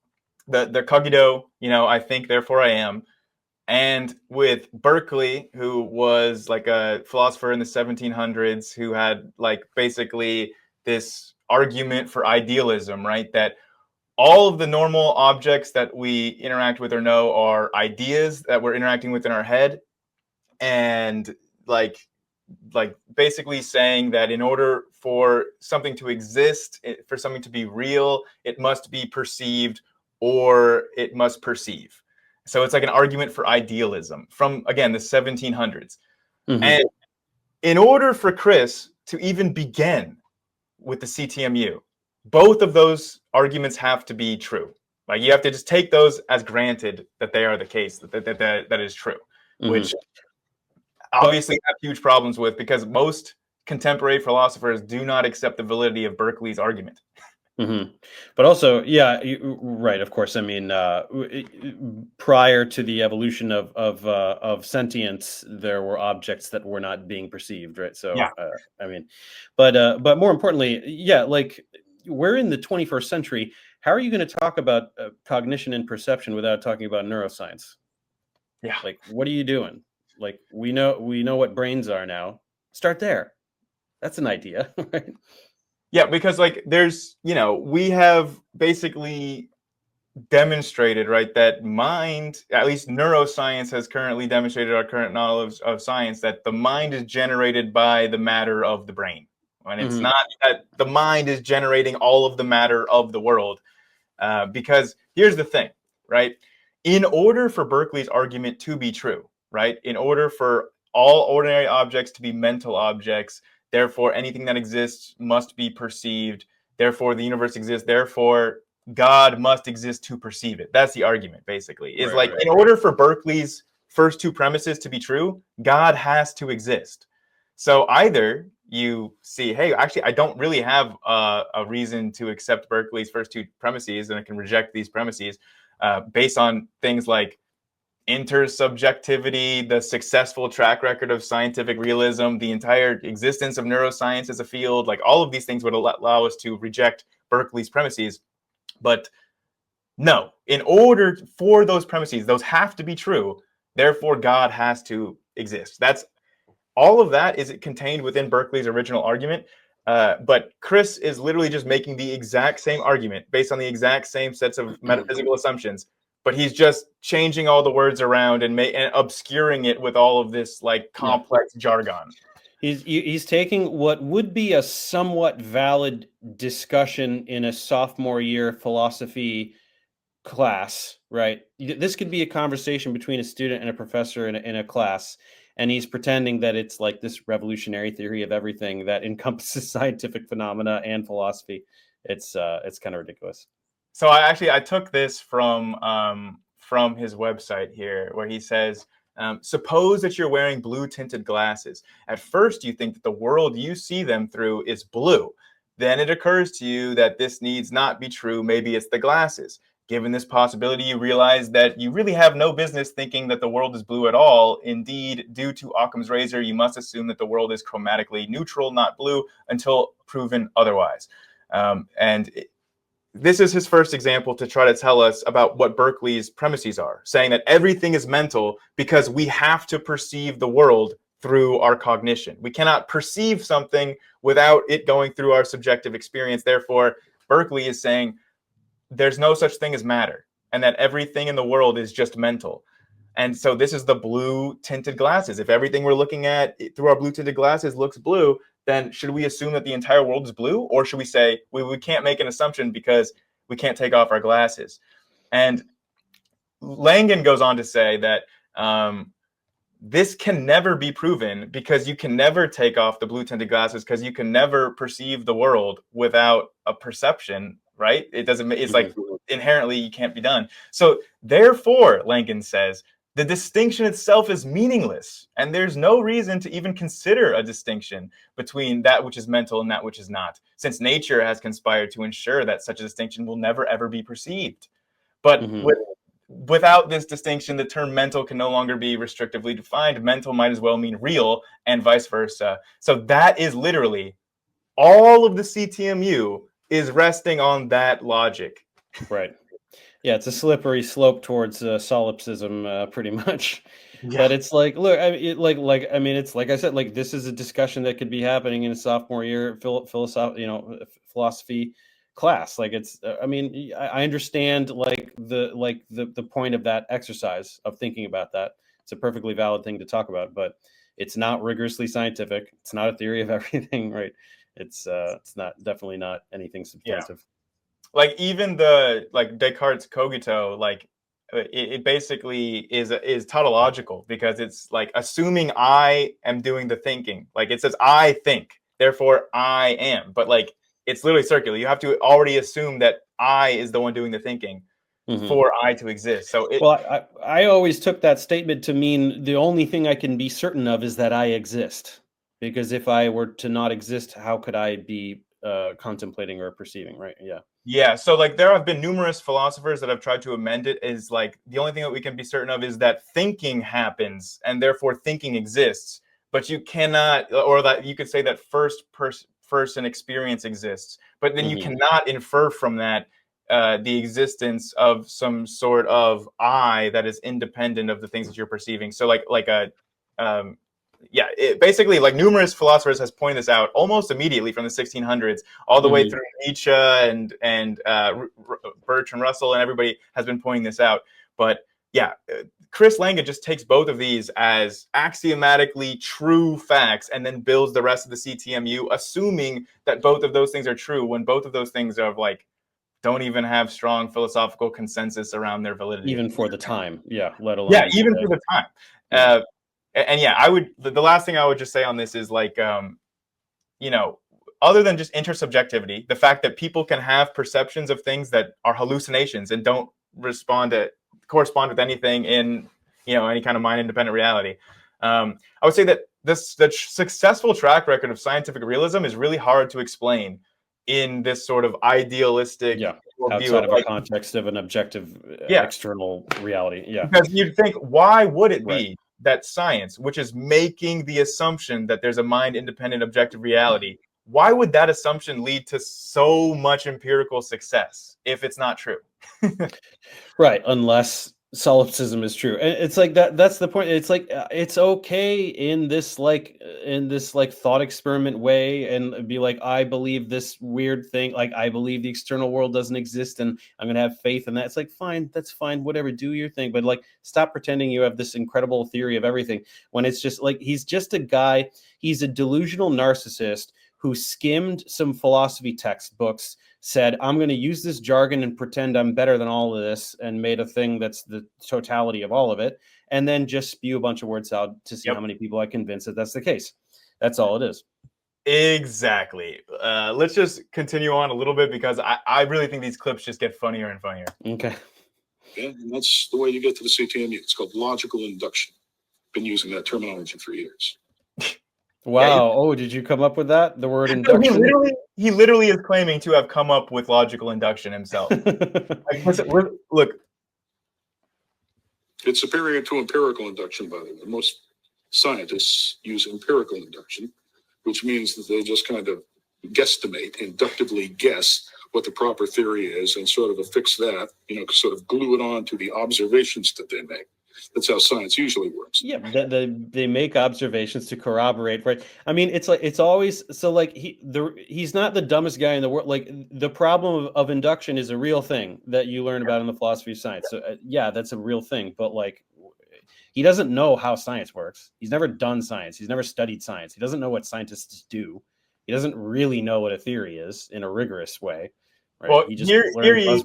the cogito, I think, therefore I am. And with Berkeley, who was like a philosopher in the 1700s, who had like basically this argument for idealism, right? That all of the normal objects that we interact with or know are ideas that we're interacting with in our head. And like basically saying that in order for something to exist, for something to be real, it must be perceived or it must perceive. So it's like an argument for idealism from, again, the 1700s. Mm-hmm. And in order for Chris to even begin with the CTMU, both of those arguments have to be true. Like you have to just take those as granted that they are the case, that is true, Mm-hmm. which obviously have huge problems with, because most contemporary philosophers do not accept the validity of Berkeley's argument. Mm-hmm. But also, yeah, right. Of course, I mean, prior to the evolution of sentience, there were objects that were not being perceived, right? So, Yeah. I mean, but more importantly, yeah, like we're in the 21st century. How are you going to talk about cognition and perception without talking about neuroscience? Yeah. Like, what are you doing? Like, we know what brains are now. Start there. That's an idea, right? Yeah, because like there's, we have basically demonstrated, right, that mind, at least neuroscience has currently demonstrated, our current knowledge of science, that the mind is generated by the matter of the brain. And it's not that the mind is generating all of the matter of the world. Because here's the thing, right? In order for Berkeley's argument to be true, right? In order for all ordinary objects to be mental objects, therefore anything that exists must be perceived, therefore the universe exists, therefore God must exist to perceive it. That's the argument, basically. Is Right. in order for Berkeley's first two premises to be true, God has to exist. So either you see, hey, actually, I don't really have a reason to accept Berkeley's first two premises, and I can reject these premises based on things like intersubjectivity, the successful track record of scientific realism, the entire existence of neuroscience as a field. Like all of these things would allow us to reject Berkeley's premises. But no, in order for those premises, those have to be true. Therefore, God has to exist. That's all of that is contained within Berkeley's original argument. But Chris is literally just making the exact same argument based on the exact same sets of metaphysical assumptions. But he's just changing all the words around and obscuring it with all of this like complex jargon. He's taking what would be a somewhat valid discussion in a sophomore year philosophy class, right? This could be a conversation between a student and a professor in a class, and he's pretending that it's like this revolutionary theory of everything that encompasses scientific phenomena and philosophy. It's kind of ridiculous. So I took this from his website here, where he says, suppose that you're wearing blue tinted glasses. At first, you think that the world you see them through is blue. Then it occurs to you that this needs not be true. Maybe it's the glasses. Given this possibility, you realize that you really have no business thinking that the world is blue at all. Indeed, due to Occam's razor, you must assume that the world is chromatically neutral, not blue, until proven otherwise. this is his first example to try to tell us about what Berkeley's premises are, saying that everything is mental because we have to perceive the world through our cognition. We cannot perceive something without it going through our subjective experience. Therefore, Berkeley is saying there's no such thing as matter, and that everything in the world is just mental. And so this is the blue tinted glasses. If everything we're looking at through our blue tinted glasses looks blue, then should we assume that the entire world is blue? Or should we say we can't make an assumption because we can't take off our glasses? And Langan goes on to say that this can never be proven because you can never take off the blue tinted glasses because you can never perceive the world without a perception, right? It doesn't, it's like inherently you can't be done. So therefore, Langan says, the distinction itself is meaningless, and there's no reason to even consider a distinction between that which is mental and that which is not, since nature has conspired to ensure that such a distinction will never ever be perceived. But without this distinction, the term mental can no longer be restrictively defined. Mental might as well mean real, and vice versa. So that is literally all of the CTMU is resting on that logic. Right. Yeah, it's a slippery slope towards solipsism, pretty much. Yeah. But it's like, look, I mean, I mean, it's like I said, like this is a discussion that could be happening in a sophomore year philosophy class. Like it's, I mean, I understand like the point of that exercise of thinking about that. It's a perfectly valid thing to talk about, but it's not rigorously scientific. It's not a theory of everything, right? It's not, definitely not anything substantive. Yeah. Like even the Descartes' cogito, like it basically is tautological because it's like assuming I am doing the thinking. Like it says I think, therefore I am, but like it's literally circular. You have to already assume that I is the one doing the thinking for I to exist. So I always took that statement to mean the only thing I can be certain of is that I exist, because if I were to not exist, how could I be contemplating or perceiving, right? Yeah, so like there have been numerous philosophers that have tried to amend it is like the only thing that we can be certain of is that thinking happens and therefore thinking exists, but you cannot, or that you could say that first person experience exists, but then you cannot infer from that the existence of some sort of I that is independent of the things that you're perceiving. So basically, like numerous philosophers has pointed this out almost immediately from the 1600s, all the way through Nietzsche and Bertrand Russell, and everybody has been pointing this out. But yeah, Chris Langan just takes both of these as axiomatically true facts and then builds the rest of the CTMU, assuming that both of those things are true when both of those things are like don't even have strong philosophical consensus around their validity, even for the time. Yeah, let alone even for the time. And yeah, I would. The last thing I would just say on this is like, other than just intersubjectivity, the fact that people can have perceptions of things that are hallucinations and don't correspond with anything in any kind of mind independent reality. I would say that the successful track record of scientific realism is really hard to explain in this sort of idealistic outside of a context of an objective external reality. Because you'd think, why would it be that science, which is making the assumption that there's a mind independent objective reality, why would that assumption lead to so much empirical success if it's not true? Right, unless solipsism is true. And it's like that's the point. It's like it's okay in this thought experiment way and be like, I believe this weird thing, like I believe the external world doesn't exist and I'm gonna have faith in that. It's like, fine, that's fine, whatever, do your thing, but like stop pretending you have this incredible theory of everything when it's just like he's just a guy, he's a delusional narcissist who skimmed some philosophy textbooks, said, I'm going to use this jargon and pretend I'm better than all of this, and made a thing that's the totality of all of it, and then just spew a bunch of words out to see how many people I convince that that's the case. That's all it is. Exactly. Let's just continue on a little bit because I really think these clips just get funnier and funnier. Okay. Yeah, and that's the way you get to the CTMU. It's called logical induction. Been using that terminology for years. Wow. Did you come up with that? The word induction? He literally is claiming to have come up with logical induction himself. Look. It's superior to empirical induction, by the way. Most scientists use empirical induction, which means that they just kind of guesstimate, inductively guess what the proper theory is and sort of affix that, sort of glue it on to the observations that they make. That's how science usually works. Yeah, they make observations to corroborate, right? I mean, it's always so like he's not the dumbest guy in the world. Like the problem of induction is a real thing that you learn about in the philosophy of science. So yeah, that's a real thing. But like, he doesn't know how science works. He's never done science. He's never studied science. He doesn't know what scientists do. He doesn't really know what a theory is in a rigorous way. Right? Well, He just here learned you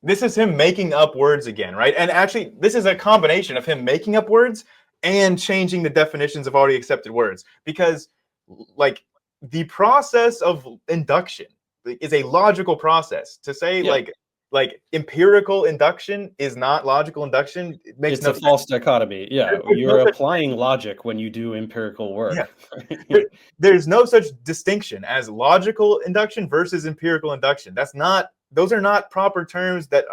this is him making up words again, right? And actually, this is a combination of him making up words and changing the definitions of already accepted words. Because, like, the process of induction is a logical process. To say, like empirical induction is not logical induction, it makes it's a false dichotomy. Yeah, you're applying logic when you do empirical work. Yeah. There's no such distinction as logical induction versus empirical induction. Those are not proper terms that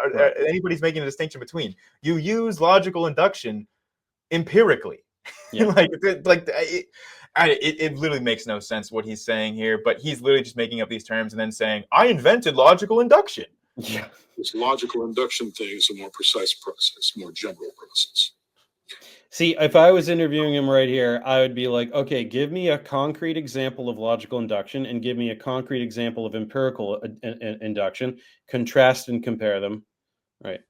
anybody's making a distinction between. You use logical induction empirically. Yeah. It literally makes no sense what he's saying here, but he's literally just making up these terms and then saying, I invented logical induction. Yeah. This logical induction thing is a more precise process, more general process. See, if I was interviewing him right here, I would be like, okay, give me a concrete example of logical induction and give me a concrete example of empirical induction, contrast and compare them, right?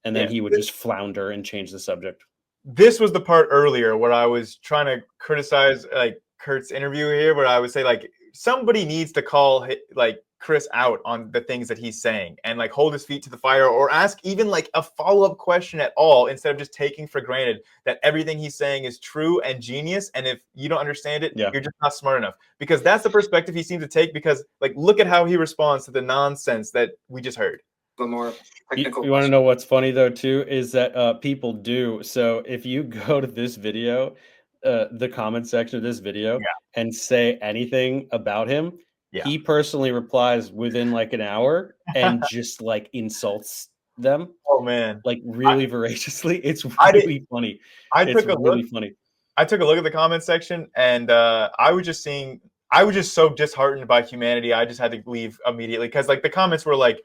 And then he would just flounder and change the subject. This was the part earlier where I was trying to criticize like Kurt's interview here, where I would say like somebody needs to call like Chris out on the things that he's saying and like hold his feet to the fire or ask even like a follow-up question at all instead of just taking for granted that everything he's saying is true and genius. And if you don't understand it, you're just not smart enough, because that's the perspective he seems to take, because like, look at how he responds to the nonsense that we just heard. The more technical you want to know what's funny though too is that people do. So if you go to this video, the comment section of this video and say anything about him, he personally replies within like an hour and just like insults them. Oh man, like really voraciously. It's really funny. It's really funny. I took a look at the comment section and I was just so disheartened by humanity. I just had to leave immediately, because like the comments were like,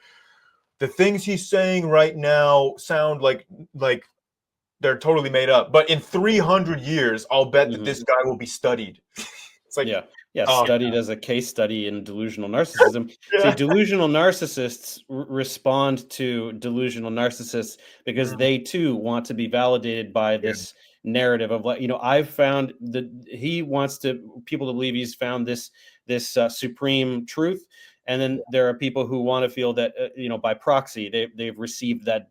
the things he's saying right now sound like they're totally made up, but in 300 years, I'll bet that this guy will be studied. It's like, studied as a case study in delusional narcissism. See, delusional narcissists respond to delusional narcissists because they too want to be validated by this narrative of like, I've found that he wants people to believe he's found this supreme truth. And then there are people who want to feel that, by proxy, they've received that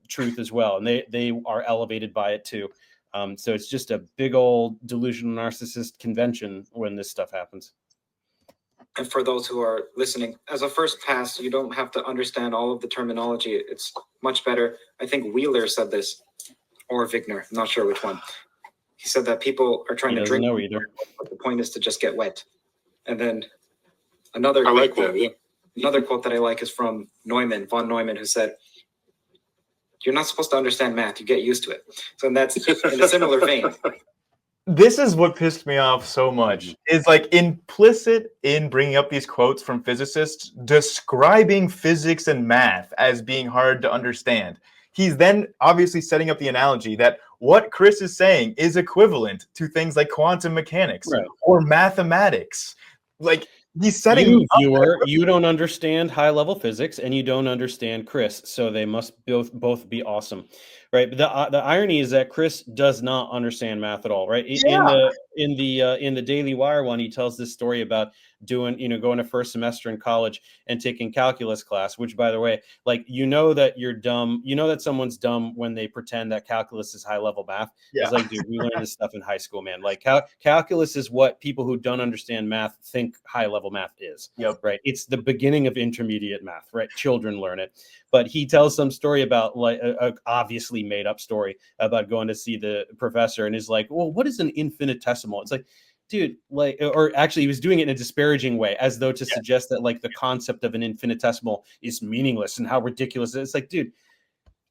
truth as well. And they are elevated by it too. So it's just a big old delusional narcissist convention when this stuff happens. And for those who are listening, as a first pass, you don't have to understand all of the terminology. It's much better. I think Wheeler said this, or Wigner, I'm not sure which one. He said that people are trying to drink, but the point is to just get wet. And then another quote that I like is from von Neumann, who said, you're not supposed to understand math, you get used to it. So that's in a similar vein. This is what pissed me off so much, is like implicit in bringing up these quotes from physicists describing physics and math as being hard to understand. He's then obviously setting up the analogy that what Chris is saying is equivalent to things like quantum mechanics or mathematics. Like, he's setting you don't understand high level physics and you don't understand Chris, so they must both be awesome, right? But the irony is that Chris does not understand math at all, right? In the Daily Wire one, he tells this story about going to first semester in college and taking calculus class, which, by the way, like, that you're dumb, that someone's dumb when they pretend that calculus is high level math. It's like, dude, we learned this stuff in high school, man. Like, calculus is what people who don't understand math think high level math is. Right? It's the beginning of intermediate math, right? Children learn it. But he tells some story about, like, a obviously made up story about going to see the professor, and is like, well, what is an infinitesimal? It's like, dude, like, or actually he was doing it in a disparaging way, as though to suggest that like the concept of an infinitesimal is meaningless and how ridiculous it is. It's like, dude,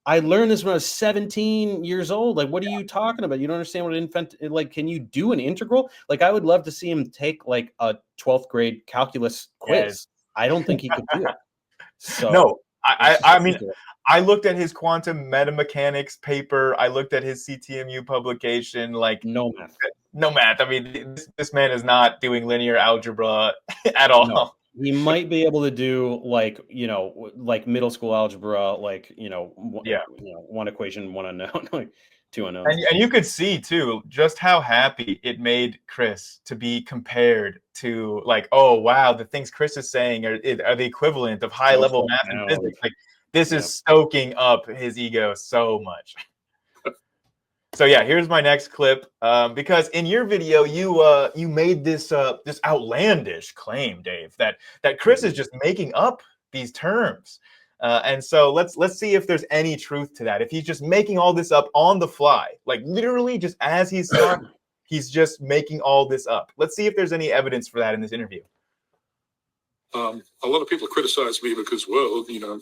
I learned this when I was 17 years old. Like, what are you talking about? You don't understand what like, can you do an integral? Like, I would love to see him take like a 12th grade calculus quiz. I don't think he could do it. So no, I mean, I looked at his quantum metamechanics paper. I looked at his CTMU publication. Like, no math. No math. I mean, this man is not doing linear algebra at all. No. He might be able to do like, you know, like middle school algebra, like, you know, one equation, one unknown, like two unknowns. And you could see too just how happy it made Chris to be compared to, like, oh wow, the things Chris is saying are the equivalent of high level math and physics. Like, this is stoking up his ego so much. So yeah, here's my next clip, because in your video you made this this outlandish claim, Dave, that Chris is just making up these terms, and so let's see if there's any truth to that. If he's just making all this up on the fly, like literally just as he's talking, he's just making all this up. Let's see if there's any evidence for that in this interview. A lot of people criticize me because, well, you know,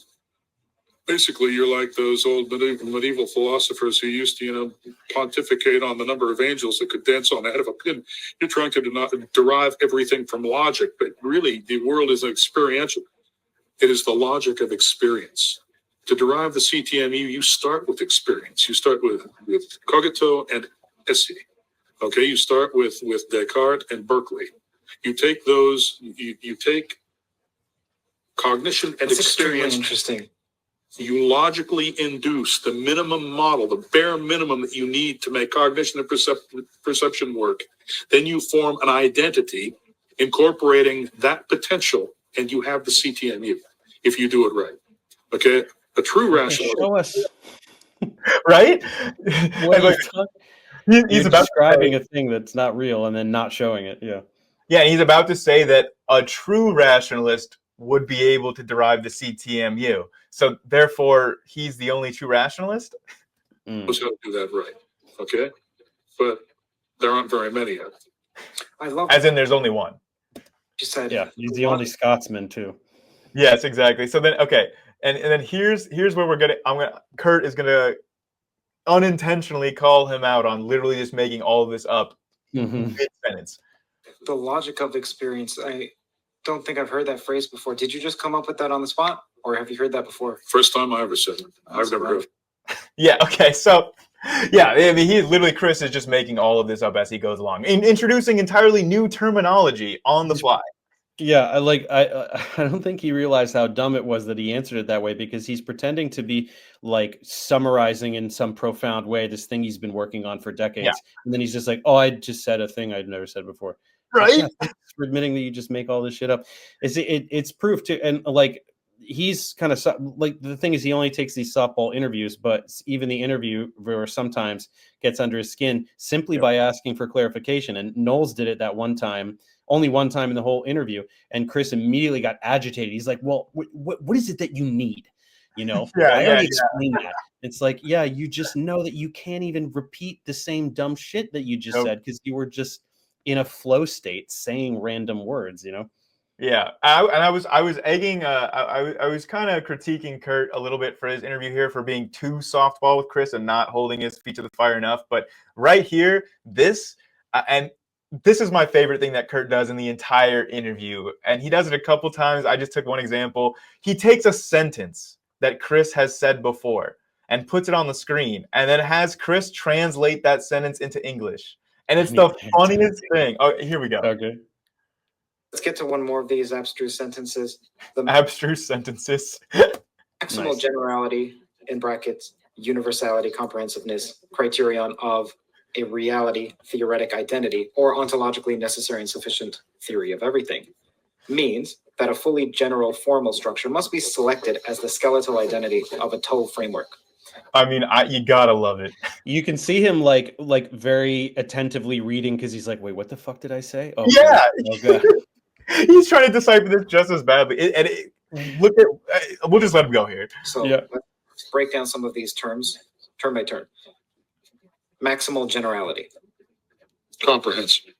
basically, you're like those old medieval philosophers who used to, pontificate on the number of angels that could dance on the head of a pin. You're trying to derive everything from logic, but really, the world is experiential. It is the logic of experience. To derive the CTMU, you start with experience. You start with cogito and esse. Okay, you start with Descartes and Berkeley. You take those. You take cognition and That's experience. extremely interesting. You logically induce the minimum model, the bare minimum that you need to make cognition and perception work. Then you form an identity incorporating that potential, and you have the CTMU if you do it right. Okay? A true rationalist. Show us. Right? He's about describing a thing that's not real and then not showing it. Yeah. Yeah, and he's about to say that a true rationalist would be able to derive the CTMU. So therefore, he's the only true rationalist? Knows how to do that right. Okay? But there aren't very many yet. I love As in there's only one. You said, yeah, he's the only Scotsman too. Yes, exactly. So then, okay. And then here's where Kurt is gonna unintentionally call him out on literally just making all of this up mid-sentence. The logic of experience. I don't think I've heard that phrase before. Did you just come up with that on the spot, or have you heard that before? First time I ever said it. I've never heard it. Yeah, okay. So yeah, I mean, Chris is just making all of this up as he goes along, introducing entirely new terminology on the fly. Yeah, I don't think he realized how dumb it was that he answered it that way, because he's pretending to be like summarizing in some profound way this thing he's been working on for decades. Yeah. And then he's just like, oh, I just said a thing I'd never said before. Right. Like, yeah, for admitting that you just make all this shit up. It's proof too. And like, he's kind of like, the thing is, he only takes these softball interviews, but even the interviewer sometimes gets under his skin simply by asking for clarification. And Knowles did it that one time. Only one time in the whole interview, and Chris immediately got agitated. He's like, well, what is it that you need? I already explained that. It's like, yeah, you just know that you can't even repeat the same dumb shit that you just said, because you were just in a flow state saying random words, Yeah, I was egging. I was kind of critiquing Kurt a little bit for his interview here for being too softball with Chris and not holding his feet to the fire enough. But right here, this is my favorite thing that Kurt does in the entire interview. And he does it a couple times. I just took one example. He takes a sentence that Chris has said before and puts it on the screen, and then has Chris translate that sentence into English. And it's the funniest thing. Oh, here we go. Okay. Let's get to one more of these abstruse sentences. Abstruse sentences. Maximal generality, in brackets, universality, comprehensiveness, criterion of a reality, theoretic identity, or ontologically necessary and sufficient theory of everything, means that a fully general formal structure must be selected as the skeletal identity of a TOE framework. I mean, you gotta love it. You can see him like very attentively reading, because he's like, wait, what the fuck did I say? Oh, yeah. God. He's trying to decipher this just as badly. We'll just let him go here. So let's break down some of these terms, term by term. Maximal generality. Comprehensive.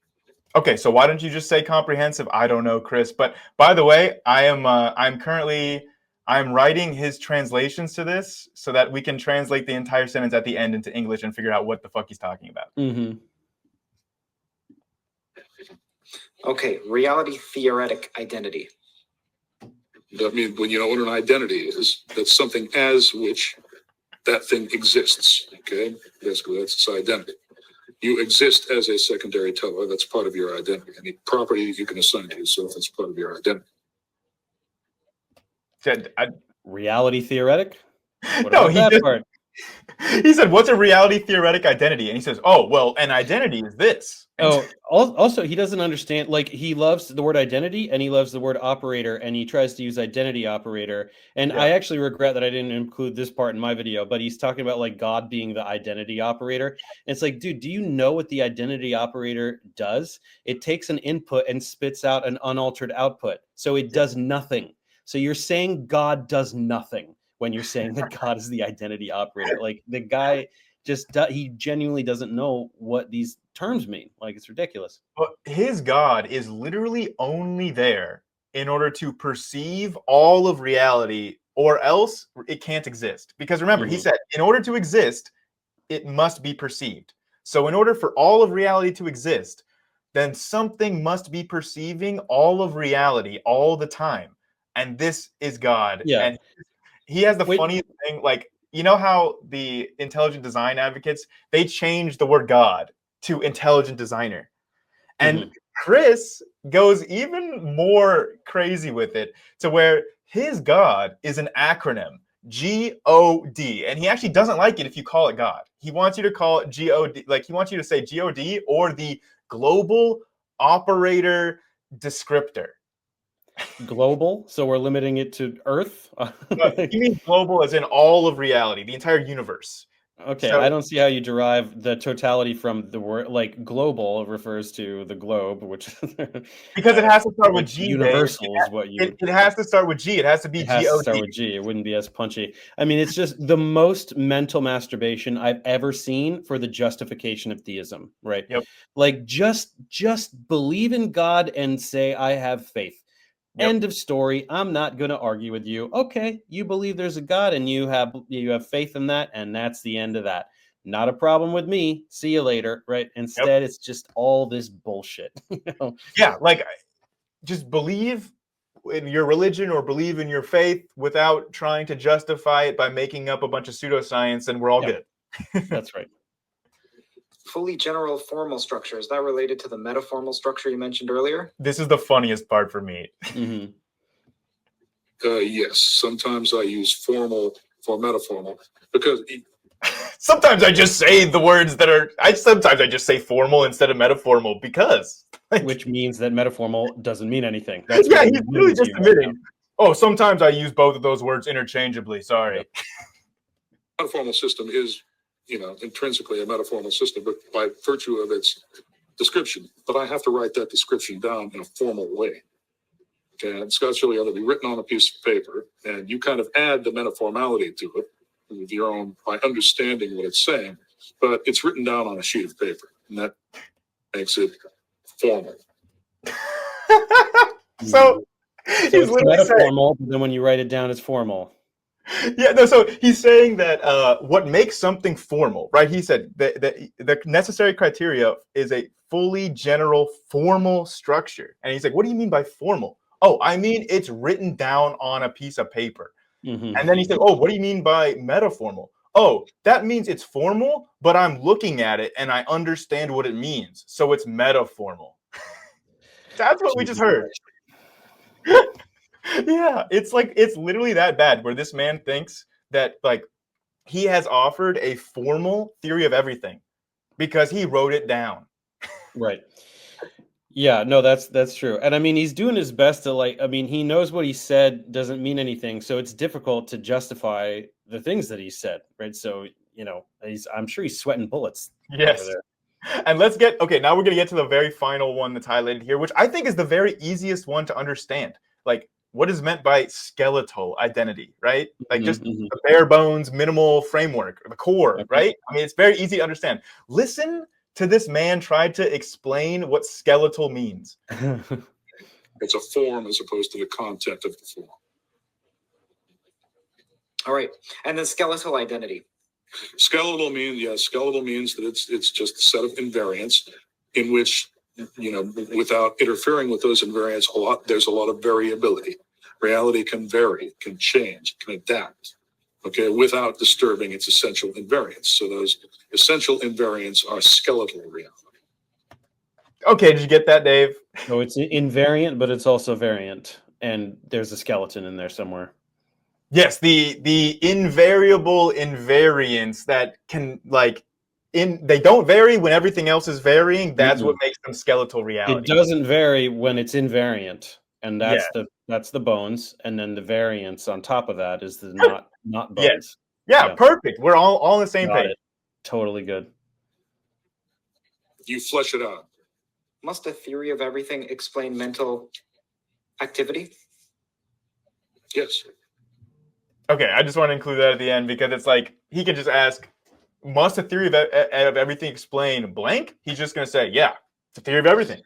Okay, so why don't you just say comprehensive? I don't know, Chris. But by the way, I'm writing his translations to this so that we can translate the entire sentence at the end into English and figure out what the fuck he's talking about. Mm-hmm. Okay, reality theoretic identity. That means when you know what an identity is, that's something as which that thing exists. Okay, basically that's its identity. You exist as a secondary teller. That's part of your identity. Any property you can assign to yourself, that's part of your identity. Reality theoretic? What No, about that part? he said, what's a reality theoretic identity? And he says, oh, well, an identity is this. Oh, also, he doesn't understand, like, he loves the word identity and he loves the word operator, and he tries to use identity operator. And Yeah. I actually regret that I didn't include this part in my video, but he's talking about like God being the identity operator. And it's like, dude, do you know what the identity operator does? It takes an input and spits out an unaltered output. So it does nothing. So you're saying God does nothing when you're saying that God is the identity operator. Like, the guy he genuinely doesn't know what these terms mean. Like, it's ridiculous. But his God is literally only there in order to perceive all of reality, or else it can't exist. Because remember, he said, in order to exist, it must be perceived. So in order for all of reality to exist, then something must be perceiving all of reality all the time. And this is God. Yeah. And he has the funniest thing, like, you know how the intelligent design advocates, they changed the word God to intelligent designer. And Chris goes even more crazy with it, to where his God is an acronym, G-O-D. And he actually doesn't like it if you call it God. He wants you to call it G-O-D, like he wants you to say G-O-D or the global operator descriptor. Global, so we're limiting it to Earth? He means global as in all of reality, the entire universe. Okay, So, I don't see how you derive the totality from the word, like global refers to the globe, which because it has to start with G. Universal is what you. It has to start with G. It has to be It has to start G-O-D. with G. It wouldn't be as punchy. I mean, it's just the most mental masturbation I've ever seen for the justification of theism, right? Yep. Like, just believe in God and say, I have faith. Yep. End of story. I'm not going to argue with you. Okay, you believe there's a God and you have faith in that, and that's the end of that. Not a problem with me. See you later, right? Instead, it's just all this bullshit. Yeah, like, just believe in your religion or believe in your faith without trying to justify it by making up a bunch of pseudoscience, and we're all good. That's right. Fully general formal structure, is that related to the metaformal structure you mentioned earlier? This is the funniest part for me. Yes, sometimes I use formal for metaformal because sometimes I just say the words that are. Sometimes I just say formal instead of metaformal because, which means that metaformal doesn't mean anything. That's yeah, he's really just admitting. Oh, sometimes I use both of those words interchangeably. Sorry. Yep. Metaformal system is, intrinsically a metaformal system, but by virtue of its description. But I have to write that description down in a formal way. Okay, it's got to really be written on a piece of paper, and you kind of add the metaformality to it with your own by understanding what it's saying. But it's written down on a sheet of paper, and that makes it formal. So it's metaformal, but then when you write it down, it's formal. Yeah, no, so he's saying that what makes something formal, right? He said that the necessary criteria is a fully general formal structure. And he's like, what do you mean by formal? Oh, I mean, it's written down on a piece of paper. And then he said, oh, what do you mean by metaformal? Oh, that means it's formal, but I'm looking at it and I understand what it means. So it's metaformal. That's what we just heard. Yeah, it's like, it's literally that bad where this man thinks that, like, he has offered a formal theory of everything because he wrote it down. Right. Yeah, no, that's true. And I mean, he's doing his best to, like, I mean, he knows what he said doesn't mean anything. So it's difficult to justify the things that he said, right? So, I'm sure he's sweating bullets. Yes. And let's get, okay, now we're going to get to the very final one that's highlighted here, which I think is the very easiest one to understand. Like, what is meant by skeletal identity, right? Like, just the bare bones, minimal framework, the core, right? I mean, it's very easy to understand. Listen to this man try to explain what skeletal means. It's a form as opposed to the content of the form. All right. And then skeletal identity. Skeletal means that it's just a set of invariants in which, without interfering with those invariants, there's a lot of variability. Reality can vary, can change, can adapt, okay, without disturbing its essential invariants. So those essential invariants are skeletal reality. Okay, did you get that, Dave? So it's invariant, but it's also variant, and there's a skeleton in there somewhere. Yes, the invariable invariants that can they don't vary when everything else is varying. That's what makes them skeletal reality. It doesn't vary when it's invariant, and Yeah. that's the bones, and then the variance on top of that is the not bones. Yes. Yeah, perfect. We're all on the same Got page. it. Totally good. You flesh it out. Must a theory of everything explain mental activity? Yes. Okay, I just want to include that at the end because it's like he could just ask, must a theory of everything explain blank? He's just going to say, yeah, it's a theory of everything.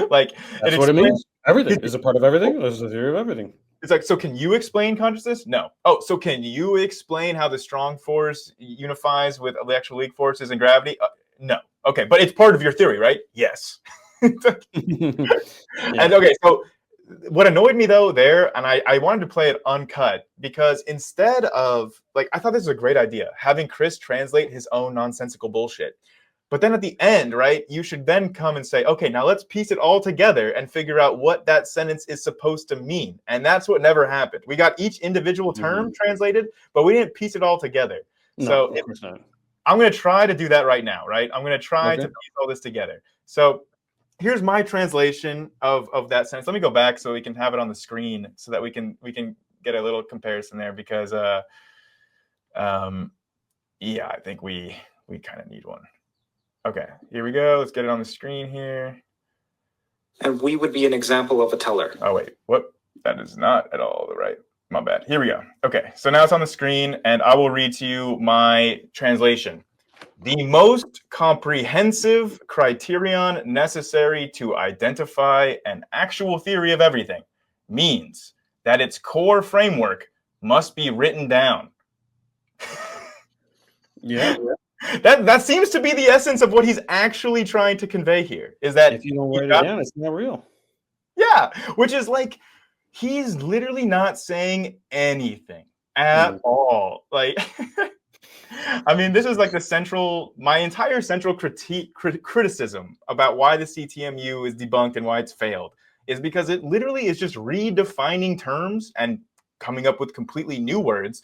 Like That's what it means. Everything is a part of everything. There's a theory of everything. It's like, so can you explain consciousness? No. Oh, so can you explain how the strong force unifies with the actual weak forces and gravity? No. Okay, but it's part of your theory, right? Yes. And okay, so what annoyed me though there, and I wanted to play it uncut, because instead of, like, I thought this was a great idea, having Chris translate his own nonsensical bullshit. But then at the end, right, you should then come and say, okay, now let's piece it all together and figure out what that sentence is supposed to mean. And that's what never happened. We got each individual term translated, but we didn't piece it all together. No, so of course not. I'm going to try to do that right now, right? I'm going to try to piece all this together. So here's my translation of that sentence. Let me go back so we can have it on the screen so that we can get a little comparison there, because yeah, I think we kind of need one. Okay, here we go. Let's get it on the screen here. And we would be an example of a teller. Oh, wait, what? That is not at all the right. My bad. Here we go. Okay, so now it's on the screen, and I will read to you my translation. The most comprehensive criterion necessary to identify an actual theory of everything means that its core framework must be written down. Yeah. That seems to be the essence of what he's actually trying to convey here, is that if you don't write it down, it's not real. Yeah, which is like, he's literally not saying anything at all. Like, I mean, this is like my entire central criticism about why the CTMU is debunked and why it's failed is because it literally is just redefining terms and coming up with completely new words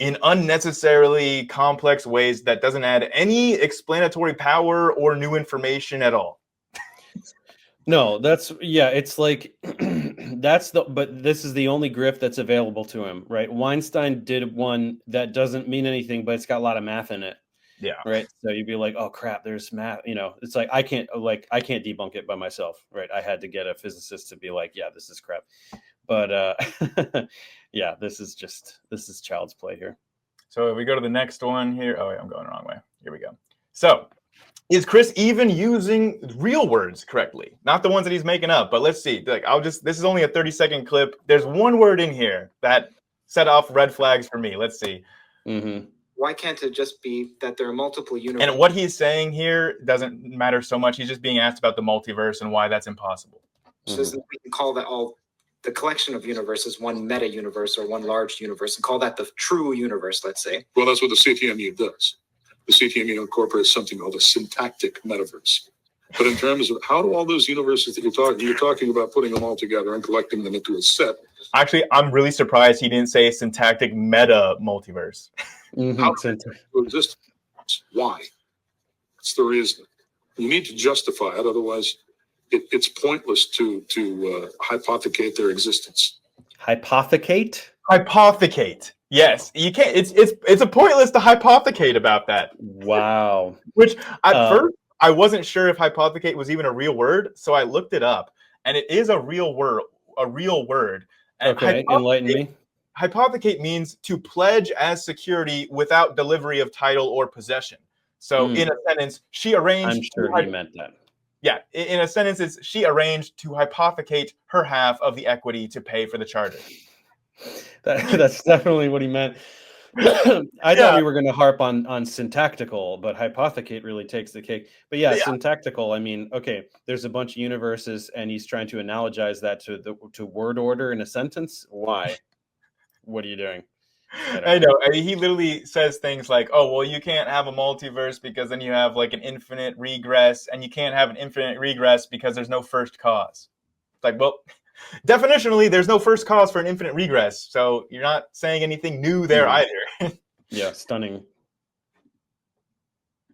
in unnecessarily complex ways that doesn't add any explanatory power or new information at all. No, it's like but this is the only grift that's available to him, right? Weinstein did one that doesn't mean anything, but it's got a lot of math in it. Yeah. Right. So you'd be like, oh crap, there's math, it's like I can't debunk it by myself, right? I had to get a physicist to be like, yeah, this is crap. But yeah, this is child's play here. So if we go to the next one here. Oh, wait, I'm going the wrong way. Here we go. So is Chris even using real words correctly? Not the ones that he's making up, but let's see. Like, this is only a 30-second clip. There's one word in here that set off red flags for me. Let's see. Why can't it just be that there are multiple universes? And what he's saying here doesn't matter so much. He's just being asked about the multiverse and why that's impossible. So we can call that all the collection of universes one meta universe or one large universe, and call that the true universe, let's say. Well, that's what the CTMU does. The CTMU incorporates something called a syntactic metaverse. But in terms of how do all those universes that you're talking about putting them all together and collecting them into a set. Actually, I'm really surprised he didn't say syntactic meta multiverse. How do they exist? Why? That's the reason. You need to justify it, otherwise it's pointless to hypothecate their existence. Hypothecate? Hypothecate. Yes, you can't. It's a pointless to hypothecate about that. Wow. Which at first I wasn't sure if hypothecate was even a real word, so I looked it up, and it is a real word. And okay, enlighten me. Hypothecate means to pledge as security without delivery of title or possession. So in a sentence, she arranged. I'm sure he meant that. Yeah, in a sentence, she arranged to hypothecate her half of the equity to pay for the charter. That's definitely what he meant. I thought we were going to harp on syntactical, but hypothecate really takes the cake. But yeah, syntactical. I mean, okay, there's a bunch of universes, and he's trying to analogize that to word order in a sentence. Why? What are you doing? I know. I mean, he literally says things like, "Oh, well, you can't have a multiverse because then you have like an infinite regress, and you can't have an infinite regress because there's no first cause." It's like, well, definitionally, there's no first cause for an infinite regress, so you're not saying anything new there either. Yeah, stunning.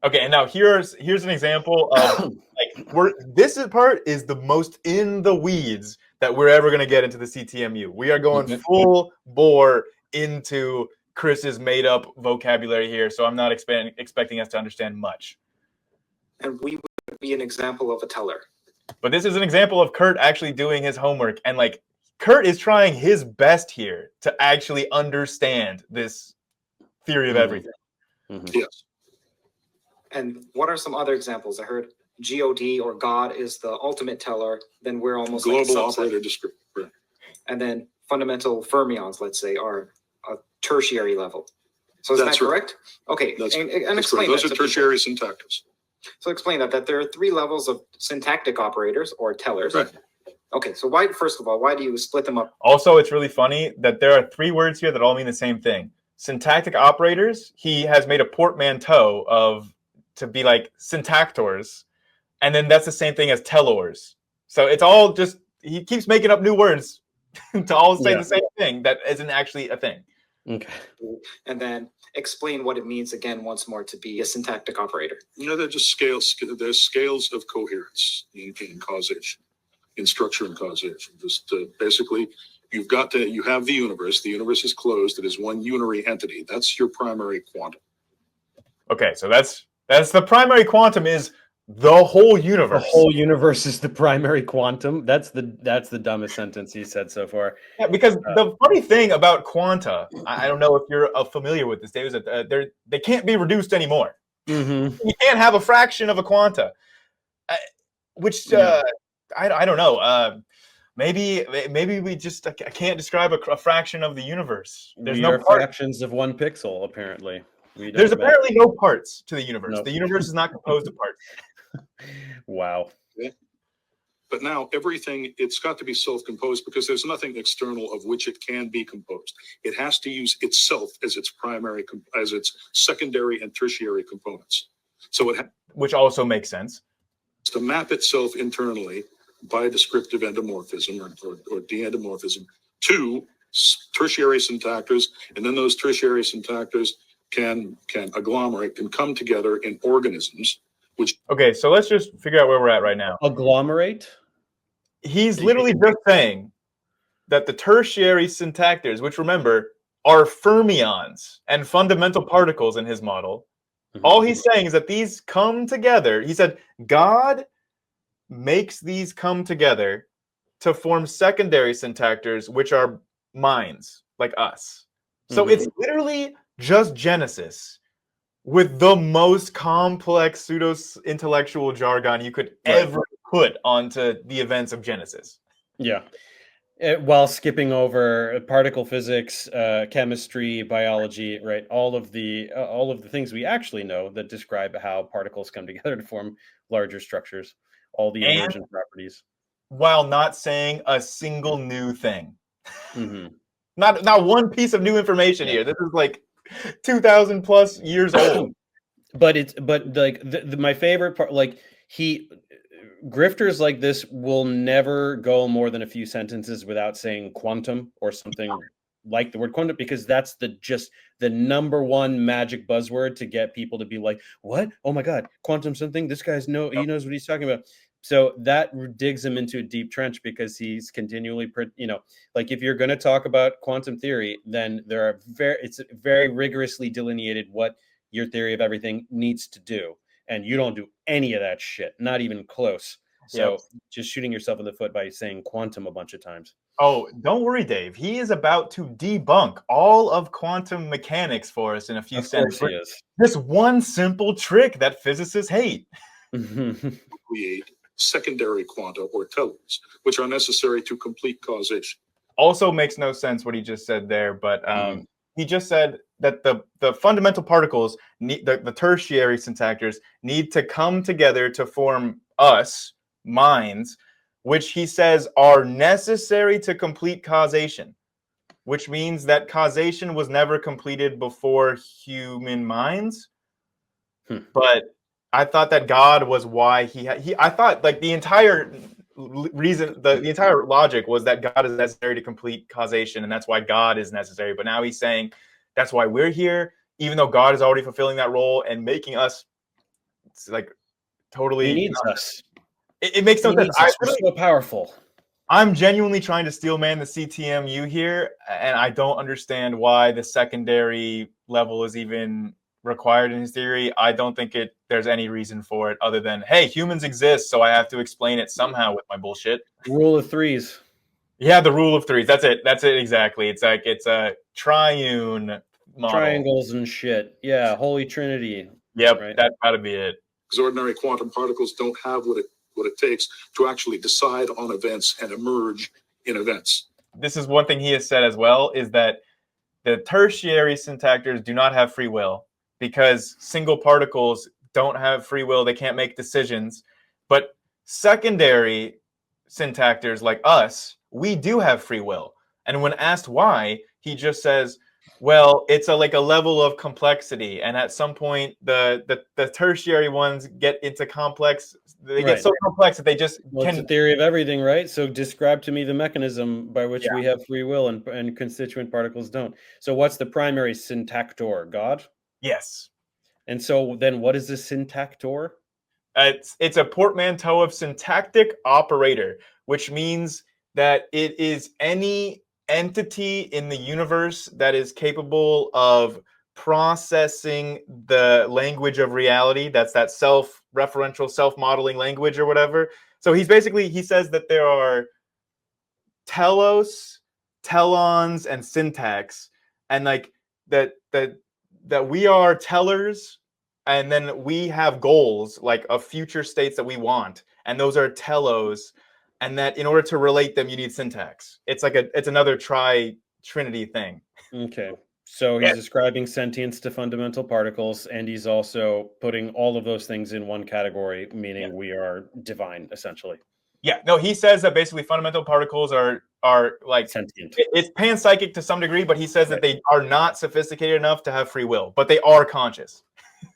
Okay, and now here's an example of like this part is the most in the weeds that we're ever going to get into the CTMU. We are going full bore into Chris's made up vocabulary here, so I'm not expecting us to understand much. And we would be an example of a teller. But this is an example of Kurt actually doing his homework, and like Kurt is trying his best here to actually understand this theory of everything. Yes. And what are some other examples? I heard God or God is the ultimate teller. Then we're almost global like operator descriptor. And then fundamental fermions, let's say, are a tertiary level. So is that correct? Okay, and explain those are tertiary syntactics. So explain that there are 3 levels of syntactic operators or tellers. Right. Okay, so why, first of all, why do you split them up? Also, it's really funny that there are 3 words here that all mean the same thing. Syntactic operators, he has made a portmanteau of to be like syntactors, and then that's the same thing as tellors. So it's all just, he keeps making up new words to all say the same thing that isn't actually a thing. Okay. And then explain what it means again once more to be a syntactic operator. They're just scales. There's scales of coherence in causation, in structure and causation. Just basically, you have the universe. The universe is closed. It is one unary entity. That's your primary quantum. Okay, so that's the primary quantum is the whole universe. The whole universe is the primary quantum. That's the dumbest sentence he said so far. Yeah, because the funny thing about quanta, I don't know if you're familiar with this, Dave, is that they can't be reduced anymore. You can't have a fraction of a quanta, which I don't know. Maybe we just I can't describe a fraction of the universe. There's no fractions of 1 pixel, apparently. There's apparently no parts to the universe. The universe is not composed of parts. Wow. Yeah. But now everything, it's got to be self-composed because there's nothing external of which it can be composed. It has to use itself as its primary, as its secondary and tertiary components. So which also makes sense. To map itself internally by descriptive endomorphism or de-endomorphism to tertiary syntactors, and then those tertiary syntactors can agglomerate, can come together in organisms. Okay, so let's just figure out where we're at right now. Agglomerate? He's literally just saying that the tertiary syntactors, which remember are fermions and fundamental particles in his model, all he's saying is that these come together. He said God makes these come together to form secondary syntactors, which are minds, like us. So it's literally just Genesis with the most complex pseudo-intellectual jargon you could ever put onto the events of Genesis. Yeah. While skipping over particle physics, chemistry, biology, right? All of the things we actually know that describe how particles come together to form larger structures, all the emergent properties. While not saying a single new thing. Not one piece of new information here. This is like 2,000 plus years old. But like my favorite part, like grifters like this will never go more than a few sentences without saying quantum or something like the word quantum, because that's the #1 magic buzzword to get people to be like, what? Oh my God, quantum something. This guy's he knows what he's talking about. So that digs him into a deep trench because he's continually, like if you're going to talk about quantum theory, then it's very rigorously delineated what your theory of everything needs to do. And you don't do any of that shit, not even close. So just shooting yourself in the foot by saying quantum a bunch of times. Oh, don't worry, Dave. He is about to debunk all of quantum mechanics for us in a few sentences. Of course he is. This one simple trick that physicists hate. Create secondary quanta or tellers, which are necessary to complete causation. Also makes no sense what he just said there, but he just said that the fundamental particles, need, the tertiary syntactors, need to come together to form us, minds, which he says are necessary to complete causation, which means that causation was never completed before human minds. But I thought that God was why I thought like the entire reason, the entire logic was that God is necessary to complete causation, and that's why God is necessary. But now he's saying that's why we're here, even though God is already fulfilling that role and making us like totally. He needs us. It makes no sense. We're so powerful. I'm genuinely trying to steelman the CTMU here, and I don't understand why the secondary level is even required in his theory. I don't think there's any reason for it other than, hey, humans exist, so I have to explain it somehow with my bullshit. Rule of threes. Yeah, the rule of threes. That's it. That's it exactly. It's like it's a triune model. Triangles and shit. Yeah, Holy Trinity. Yep, right? That's got to be it. Because ordinary quantum particles don't have what it takes to actually decide on events and emerge in events. This is one thing he has said as well, is that the tertiary syntactors do not have free will because single particles don't have free will. They can't make decisions. But secondary syntactors like us, we do have free will. And when asked why, he just says, well, it's like a level of complexity, and at some point the tertiary ones get into complex. They get so complex that they just It's a theory of everything, right? So describe to me the mechanism by which we have free will and constituent particles don't. So what's the primary syntactor? God? Yes. And so then what is a syntactor? It's a portmanteau of syntactic operator, which means that it is any entity in the universe that is capable of processing the language of reality. That's that self-referential, self-modeling language or whatever. So he says that there are telos, telons, and syntax, and like that we are tellers, and then we have goals like of future states that we want, and those are telos. And that in order to relate them, you need syntax. It's another trinity thing. Okay. So he's describing sentience to fundamental particles, and he's also putting all of those things in one category, meaning we are divine, essentially. Yeah. No, he says that basically fundamental particles are like sentient. It's panpsychic to some degree, but he says that they are not sophisticated enough to have free will, but they are conscious.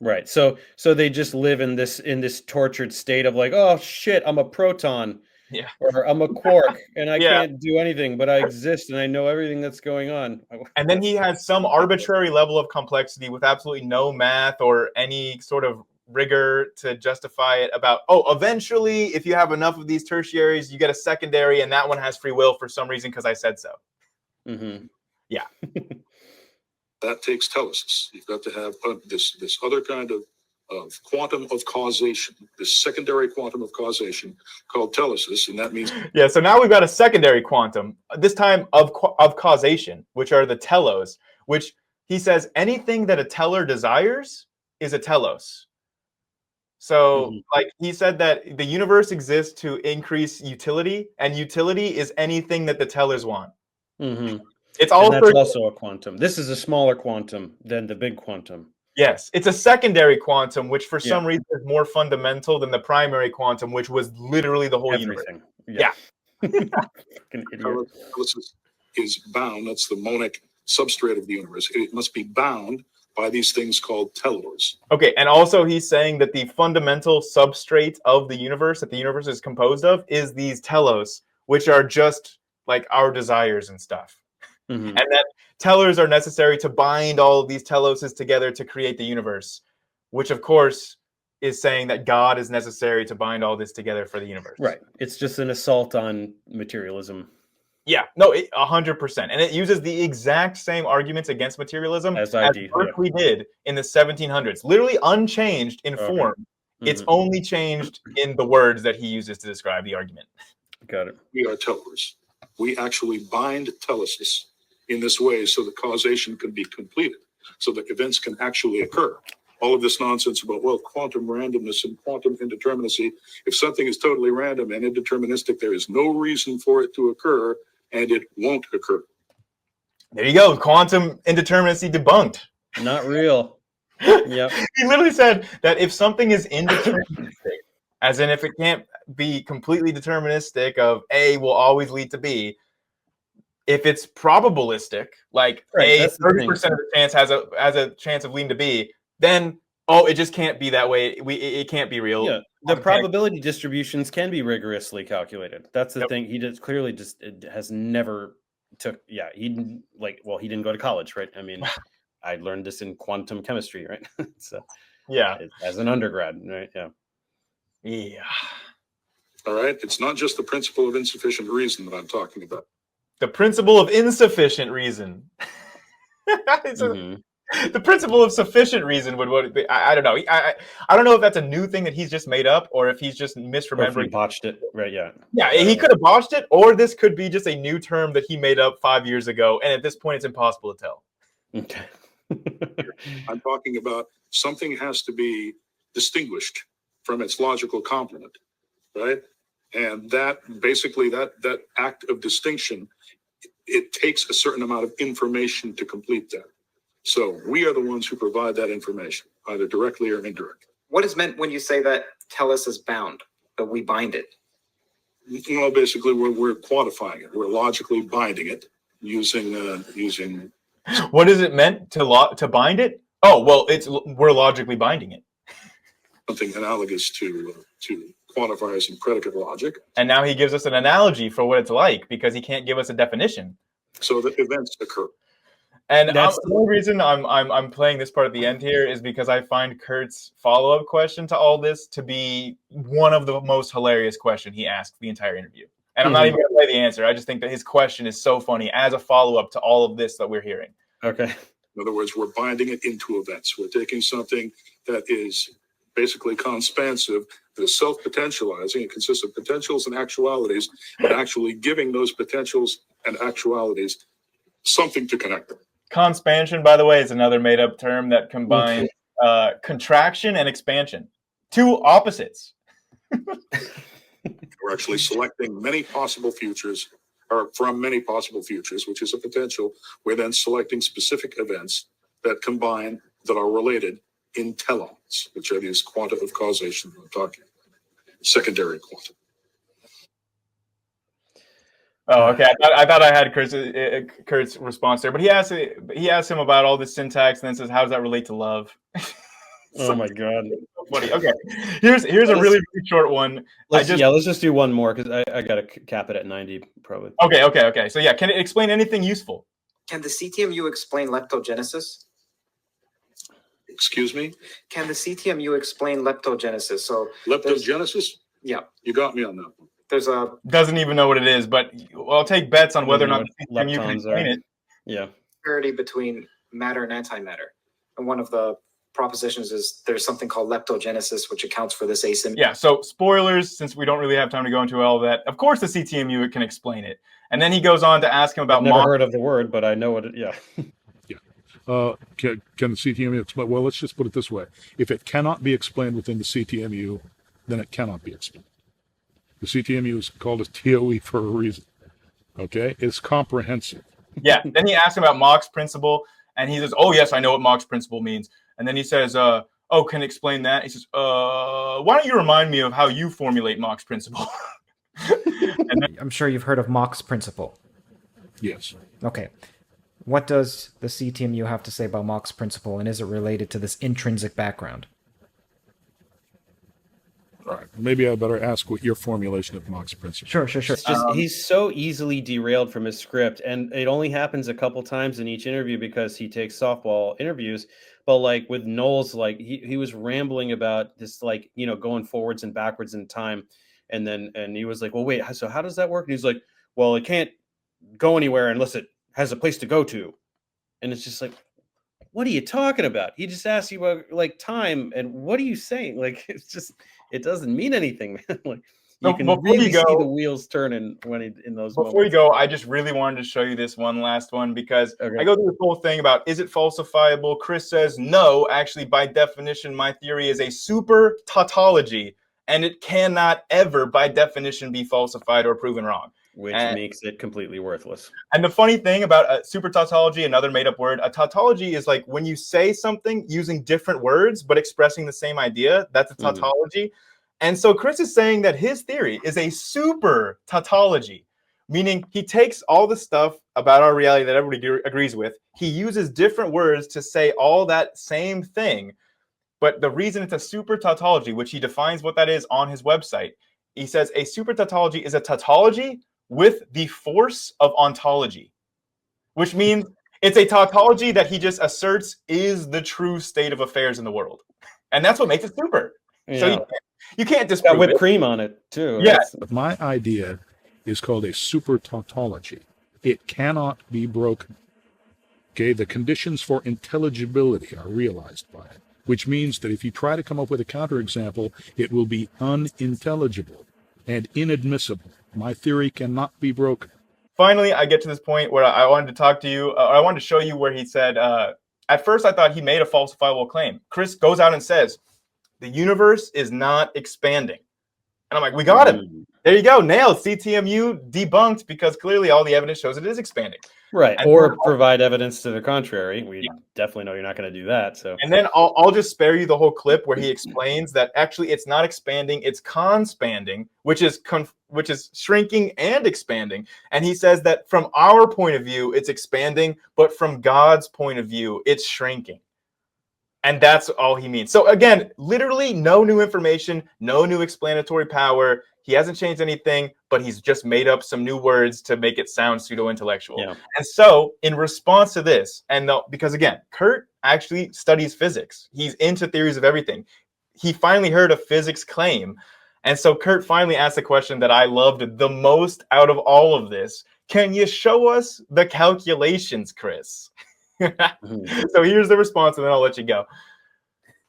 Right. So they just live in this tortured state of like, oh shit, I'm a proton. Yeah. Or I'm a quark and I can't do anything, but I exist and I know everything that's going on. And then he has some arbitrary level of complexity with absolutely no math or any sort of rigor to justify it about, eventually, if you have enough of these tertiaries, you get a secondary, and that one has free will for some reason because I said so. Mm-hmm. Yeah. That takes telesis. You've got to have this other kind of quantum of causation, this secondary quantum of causation called telesis, and that means so now we've got a secondary quantum, this time of causation, which are the telos, which he says anything that a teller desires is a telos. So like he said that the universe exists to increase utility, and utility is anything that the tellers want. It's also a quantum. This is a smaller quantum than the big quantum. Yes, it's a secondary quantum, which for some reason is more fundamental than the primary quantum, which was literally the whole universe. Yeah. Telesis is bound. That's the monic substrate of the universe. It must be bound by these things called tellers. Okay, and also he's saying that the fundamental substrate of the universe that the universe is composed of is these telos, which are just like our desires and stuff. And that tellers are necessary to bind all of these teloses together to create the universe, which of course is saying that God is necessary to bind all this together for the universe. Right. It's just an assault on materialism. Yeah, no, 100%. And it uses the exact same arguments against materialism as Berkeley did in the 1700s. Literally unchanged in form. It's only changed in the words that he uses to describe the argument. Got it. We are tellers. We actually bind telesis in this way so that causation can be completed, so that events can actually occur. All of this nonsense about, quantum randomness and quantum indeterminacy. If something is totally random and indeterministic, there is no reason for it to occur, and it won't occur. There you go. Quantum indeterminacy debunked. Not real. Yep. He literally said that if something is indeterministic, as in if it can't be completely deterministic of A will always lead to B, if it's probabilistic, like Right, A that's the 30% thing. of the chance has a chance of leading to B, then it just can't be that way. It can't be real. Yeah, the probability distributions can be rigorously calculated. That's the Yep. thing. He just clearly just has never took. Yeah, he didn't he didn't go to college, right? I mean, I learned this in quantum chemistry, right? So Yeah. as an undergrad, right? Yeah. Yeah. All right. It's not just the principle of insufficient reason that I'm talking about. The principle of insufficient reason. Mhm. The principle of sufficient reason would what be, I don't know. I don't know if that's a new thing that he's just made up or if he's just Or if misremembering. he botched it, right? Yeah. Yeah, he could have botched it, or this could be just a new term that he made up 5 years ago, and at this point, it's impossible to tell. Okay. I'm talking about something has to be distinguished from its logical complement, right? And that basically that act of distinction, it takes a certain amount of information to complete that. So we are the ones who provide that information, either directly or indirectly. What is meant when you say that tellus is bound, that we bind it? You know, basically we're quantifying it. We're logically binding it using. What is it meant to bind it? Oh, well, we're logically binding it. Something analogous to quantifiers and predicate logic. And now he gives us an analogy for what it's like because he can't give us a definition. So that events occur. And That's the only reason I'm playing this part at the end here is because I find Kurt's follow-up question to all this to be one of the most hilarious questions he asked the entire interview. And I'm not even going to play the answer. I just think that his question is so funny as a follow-up to all of this that we're hearing. Okay. In other words, we're binding it into events. We're taking something that is basically conspansive, that is self-potentializing. It consists of potentials and actualities, but actually giving those potentials and actualities something to connect them. Conspansion, by the way, is another made-up term that combines contraction and expansion. Two opposites. We're actually selecting many possible futures, or from many possible futures, which is a potential. We're then selecting specific events that combine, that are related in telons, which are these quanta of causation I'm talking about, secondary quanta. Oh, okay. I thought I had Kurt's response there, but he asked him about all this syntax and then says, "How does that relate to love?" Oh my god. So funny. Okay, here's a really, really short one. Let's just do one more because I gotta cap it at 90 probably. Okay. So yeah, can it explain anything useful? Can the CTMU explain leptogenesis? Excuse me? Can the CTMU explain leptogenesis? So Leptogenesis? Yeah. You got me on that one. There's a doesn't even know what it is, but I'll take bets on whether or not you can explain it. Yeah. Parity between matter and antimatter. And one of the propositions is there's something called leptogenesis, which accounts for this asymmetry. Yeah, so spoilers, since we don't really have time to go into all of that. Of course, the CTMU can explain it. And then he goes on to ask him about... I've never heard of the word, but I know what it... Yeah. Can the CTMU explain? Well, let's just put it this way. If it cannot be explained within the CTMU, then it cannot be explained. The CTMU is called a TOE for a reason. Okay? It's comprehensive. Yeah, then he asks him about Mach's principle, and he says, oh, yes, I know what Mach's principle means. And then he says, oh, can you explain that? He says, why don't you remind me of how you formulate Mach's principle? And then, I'm sure you've heard of Mach's principle. Yes. Okay. What does the CTMU have to say about Mach's principle, and is it related to this intrinsic background? All right. Maybe I better ask what your formulation of Mach's principle. Sure. It's just he's so easily derailed from his script, and it only happens a couple times in each interview because he takes softball interviews. But like with Knowles, like he was rambling about this, like, you know, going forwards and backwards in time, and he was like, well, wait, so how does that work? And he's like, well, it can't go anywhere unless it has a place to go to. And it's just like, what are you talking about? He just asked you about like time, and what are you saying? Like, it's just, it doesn't mean anything, man. Like, you can really see the wheels turning when in those moments. Before you go, I just really wanted to show you this one last one because I go through this whole thing about, is it falsifiable? Chris says, no, actually, by definition, my theory is a super tautology, and it cannot ever, by definition, be falsified or proven wrong. which makes it completely worthless. And the funny thing about super tautology, another made-up word, a tautology is like when you say something using different words but expressing the same idea. That's a tautology. And so Chris is saying that his theory is a super tautology, meaning he takes all the stuff about our reality that everybody agrees with. He uses different words to say all that same thing. But the reason it's a super tautology, which he defines what that is on his website, he says a super tautology is a tautology with the force of ontology, which means it's a tautology that he just asserts is the true state of affairs in the world. And that's what makes it super. Yeah. So you can't disprove with it. cream on it, too. Yeah. But my idea is called a super tautology. It cannot be broken. Okay, the conditions for intelligibility are realized by it, which means that if you try to come up with a counterexample, it will be unintelligible and inadmissible. My theory cannot be broken. Finally, I get to this point where I wanted to talk to you. I wanted to show you where he said, at first I thought he made a falsifiable claim. Chris goes out and says, the universe is not expanding. And I'm like, we got him. There you go. Nailed. CTMU debunked because clearly all the evidence shows it is expanding. Right. And or provide evidence to the contrary. We definitely know you're not going to do that. So. And then I'll just spare you the whole clip where he explains that actually it's not expanding, it's conspanding, which is shrinking and expanding. And he says that from our point of view, it's expanding, but from God's point of view, it's shrinking. And that's all he means. So again, literally no new information, no new explanatory power. He hasn't changed anything, but he's just made up some new words to make it sound pseudo-intellectual. Yeah. And so in response to this, because again, Kurt actually studies physics. He's into theories of everything. He finally heard a physics claim. And so Kurt finally asked the question that I loved the most out of all of this. Can you show us the calculations, Chris? So here's the response, and then I'll let you go.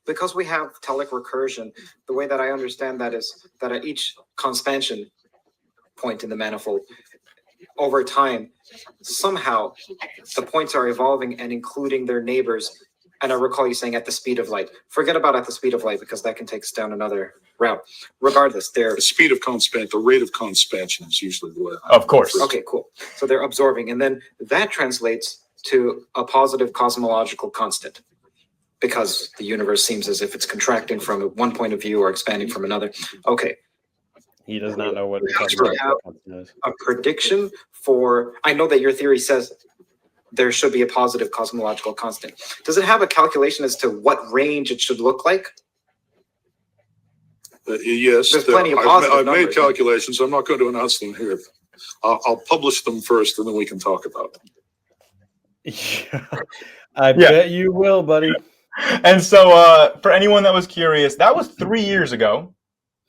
Because we have telic recursion, the way that I understand that is that at each conspansion point in the manifold, over time, somehow the points are evolving and including their neighbors. And I recall you saying at the speed of light. Forget about at the speed of light because that can take us down another route. Regardless, the speed of the rate of conspansion is usually the way. Of course. Okay, cool. So they're absorbing, and then that translates to a positive cosmological constant, because the universe seems as if it's contracting from one point of view or expanding from another. Okay. He does not know what a prediction for. I know that your theory says there should be a positive cosmological constant. Does it have a calculation as to what range it should look like? Yes. There's plenty of positive I've numbers. made calculations. I'm not going to announce them here. I'll publish them first, and then we can talk about them. Yeah, I bet you will, buddy. And so for anyone that was curious, that was 3 years ago.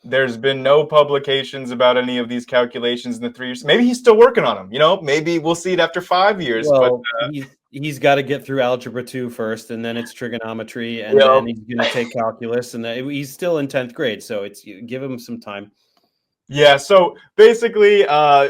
There's been no publications about any of these calculations in the 3 years. Maybe he's still working on them. You know, maybe we'll see it after 5 years. Well, but he's got to get through algebra 2 first, and then it's trigonometry, and then he's going to take calculus, and then he's still in 10th grade, so give him some time. Yeah, so basically,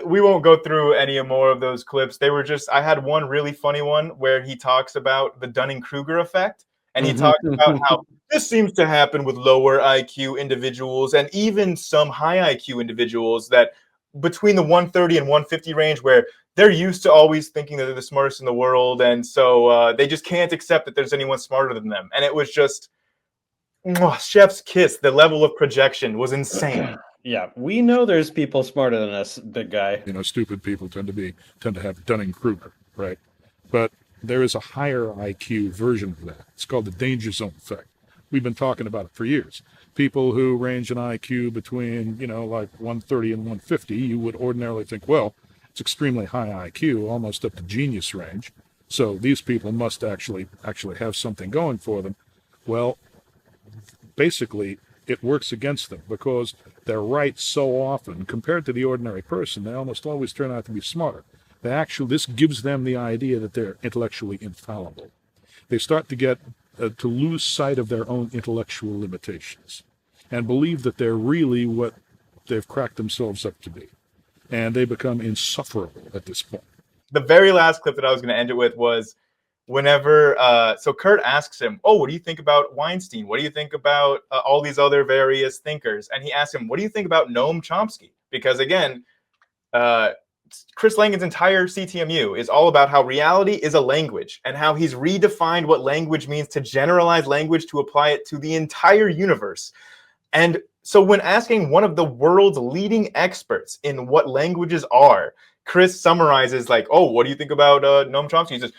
we won't go through any more of those clips. They were just, I had one really funny one where he talks about the Dunning-Kruger effect, and he talks about how this seems to happen with lower IQ individuals and even some high IQ individuals that between the 130 and 150 range where they're used to always thinking that they're the smartest in the world, and so they just can't accept that there's anyone smarter than them. And it was just, chef's kiss. The level of projection was insane. Yeah, we know there's people smarter than us, big guy. You know, stupid people tend to have Dunning-Kruger, right? But there is a higher IQ version of that. It's called the danger zone effect. We've been talking about it for years. People who range an IQ between, like 130 and 150, you would ordinarily think, well, it's extremely high IQ, almost up to genius range. So these people must actually have something going for them. Well, basically, it works against them because they're right so often. Compared to the ordinary person, they almost always turn out to be smarter. This gives them the idea that they're intellectually infallible. They start to get to lose sight of their own intellectual limitations and believe that they're really what they've cracked themselves up to be. And they become insufferable at this point. The very last clip that I was going to end it with was whenever, so Kurt asks him, what do you think about Weinstein? What do you think about all these other various thinkers? And he asks him, what do you think about Noam Chomsky? Because again, Chris Langan's entire CTMU is all about how reality is a language and how he's redefined what language means to generalize language to apply it to the entire universe. And so when asking one of the world's leading experts in what languages are, Chris summarizes like, oh, what do you think about Noam Chomsky? He says,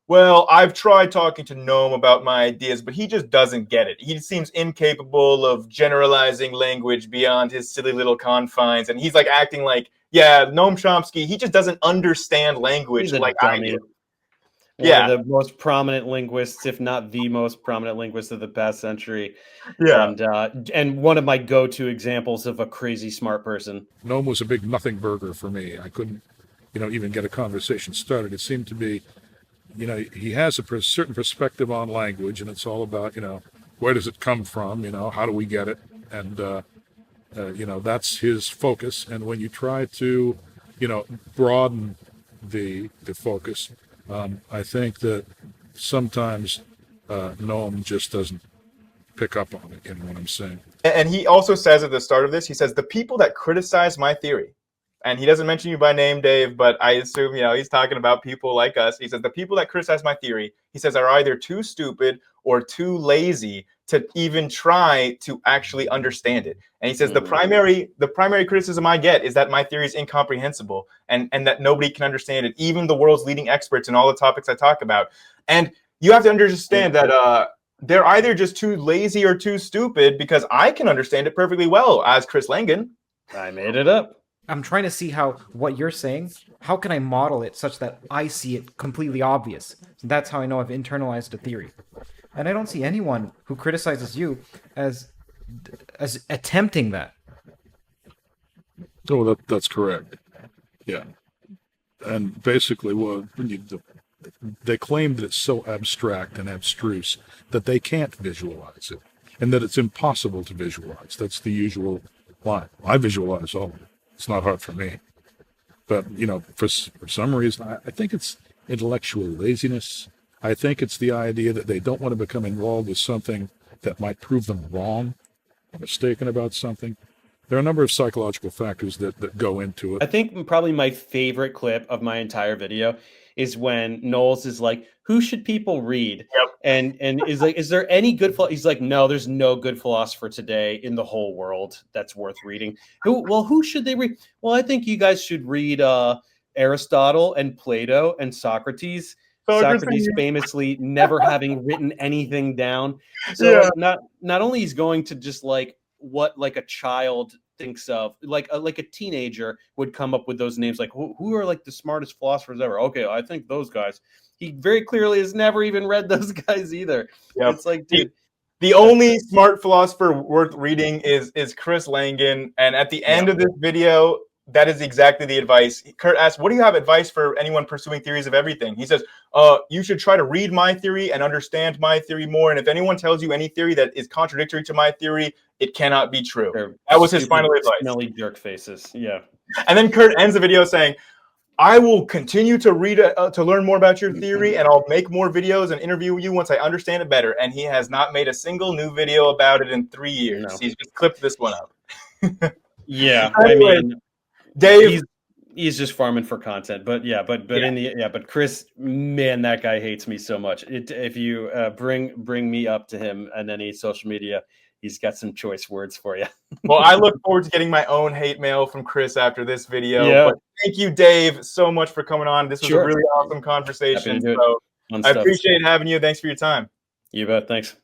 well, I've tried talking to Noam about my ideas, but he just doesn't get it. He seems incapable of generalizing language beyond his silly little confines. And he's like acting like, yeah, Noam Chomsky, he just doesn't understand language like I do. One of the most prominent linguists, if not the most prominent linguist of the past century. Yeah. And one of my go-to examples of a crazy smart person. Noam was a big nothing burger for me. I couldn't, even get a conversation started. It seemed to be, he has a certain perspective on language, and it's all about, where does it come from? How do we get it? And, that's his focus. And when you try to, broaden the focus, I think that sometimes Noam just doesn't pick up on it, what I'm saying. And he also says at the start of this, he says, the people that criticize my theory, and he doesn't mention you by name, Dave, but I assume, he's talking about people like us. He says, the people that criticize my theory, he says, are either too stupid or too lazy to even try to actually understand it. And he says, the primary criticism I get is that my theory is incomprehensible and that nobody can understand it, even the world's leading experts in all the topics I talk about. And you have to understand that they're either just too lazy or too stupid, because I can understand it perfectly well as Chris Langan. I made it up. I'm trying to see how what you're saying, how can I model it such that I see it completely obvious? So that's how I know I've internalized a theory. And I don't see anyone who criticizes you as attempting that. Oh, that's correct. Yeah. And basically, they claim that it's so abstract and abstruse that they can't visualize it, and that it's impossible to visualize. That's the usual line. I visualize all of it. It's not hard for me. But, for some reason, I think it's intellectual laziness. I think it's the idea that they don't want to become involved with something that might prove them wrong or mistaken about something. There are a number of psychological factors that go into it. I think probably my favorite clip of my entire video is when Knowles is like, who should people read? Yep. And is like, is there any good he's like, no, there's no good philosopher today in the whole world that's worth reading. Who should they read? Well, I think you guys should read Aristotle and Plato and Socrates. Socrates famously never having written anything down. So not only he's going to just like what like a child thinks of, like a teenager would come up with those names, like who are like the smartest philosophers ever. Okay, I think those guys. He very clearly has never even read those guys either. Yep. It's like, dude, the only smart philosopher worth reading is Chris Langan. And at the end of this video, that is exactly the advice. Kurt asks, what do you have advice for anyone pursuing theories of everything? He says, you should try to read my theory and understand my theory more. And if anyone tells you any theory that is contradictory to my theory, it cannot be true. That was his final advice. Smelly jerk faces. Yeah. And then Kurt ends the video saying, I will continue to read to learn more about your theory, and I'll make more videos and interview you once I understand it better. And he has not made a single new video about it in 3 years. No. He's just clipped this one up. Yeah. Anyway, I mean, Dave, he's just farming for content, but Chris, man, that guy hates me so much. If you bring me up to him on any social media, he's got some choice words for you. Well, I look forward to getting my own hate mail from Chris after this video. Yeah. But thank you, Dave, so much for coming on. This was a really awesome conversation. So I appreciate having you. Thanks for your time. You bet. Thanks.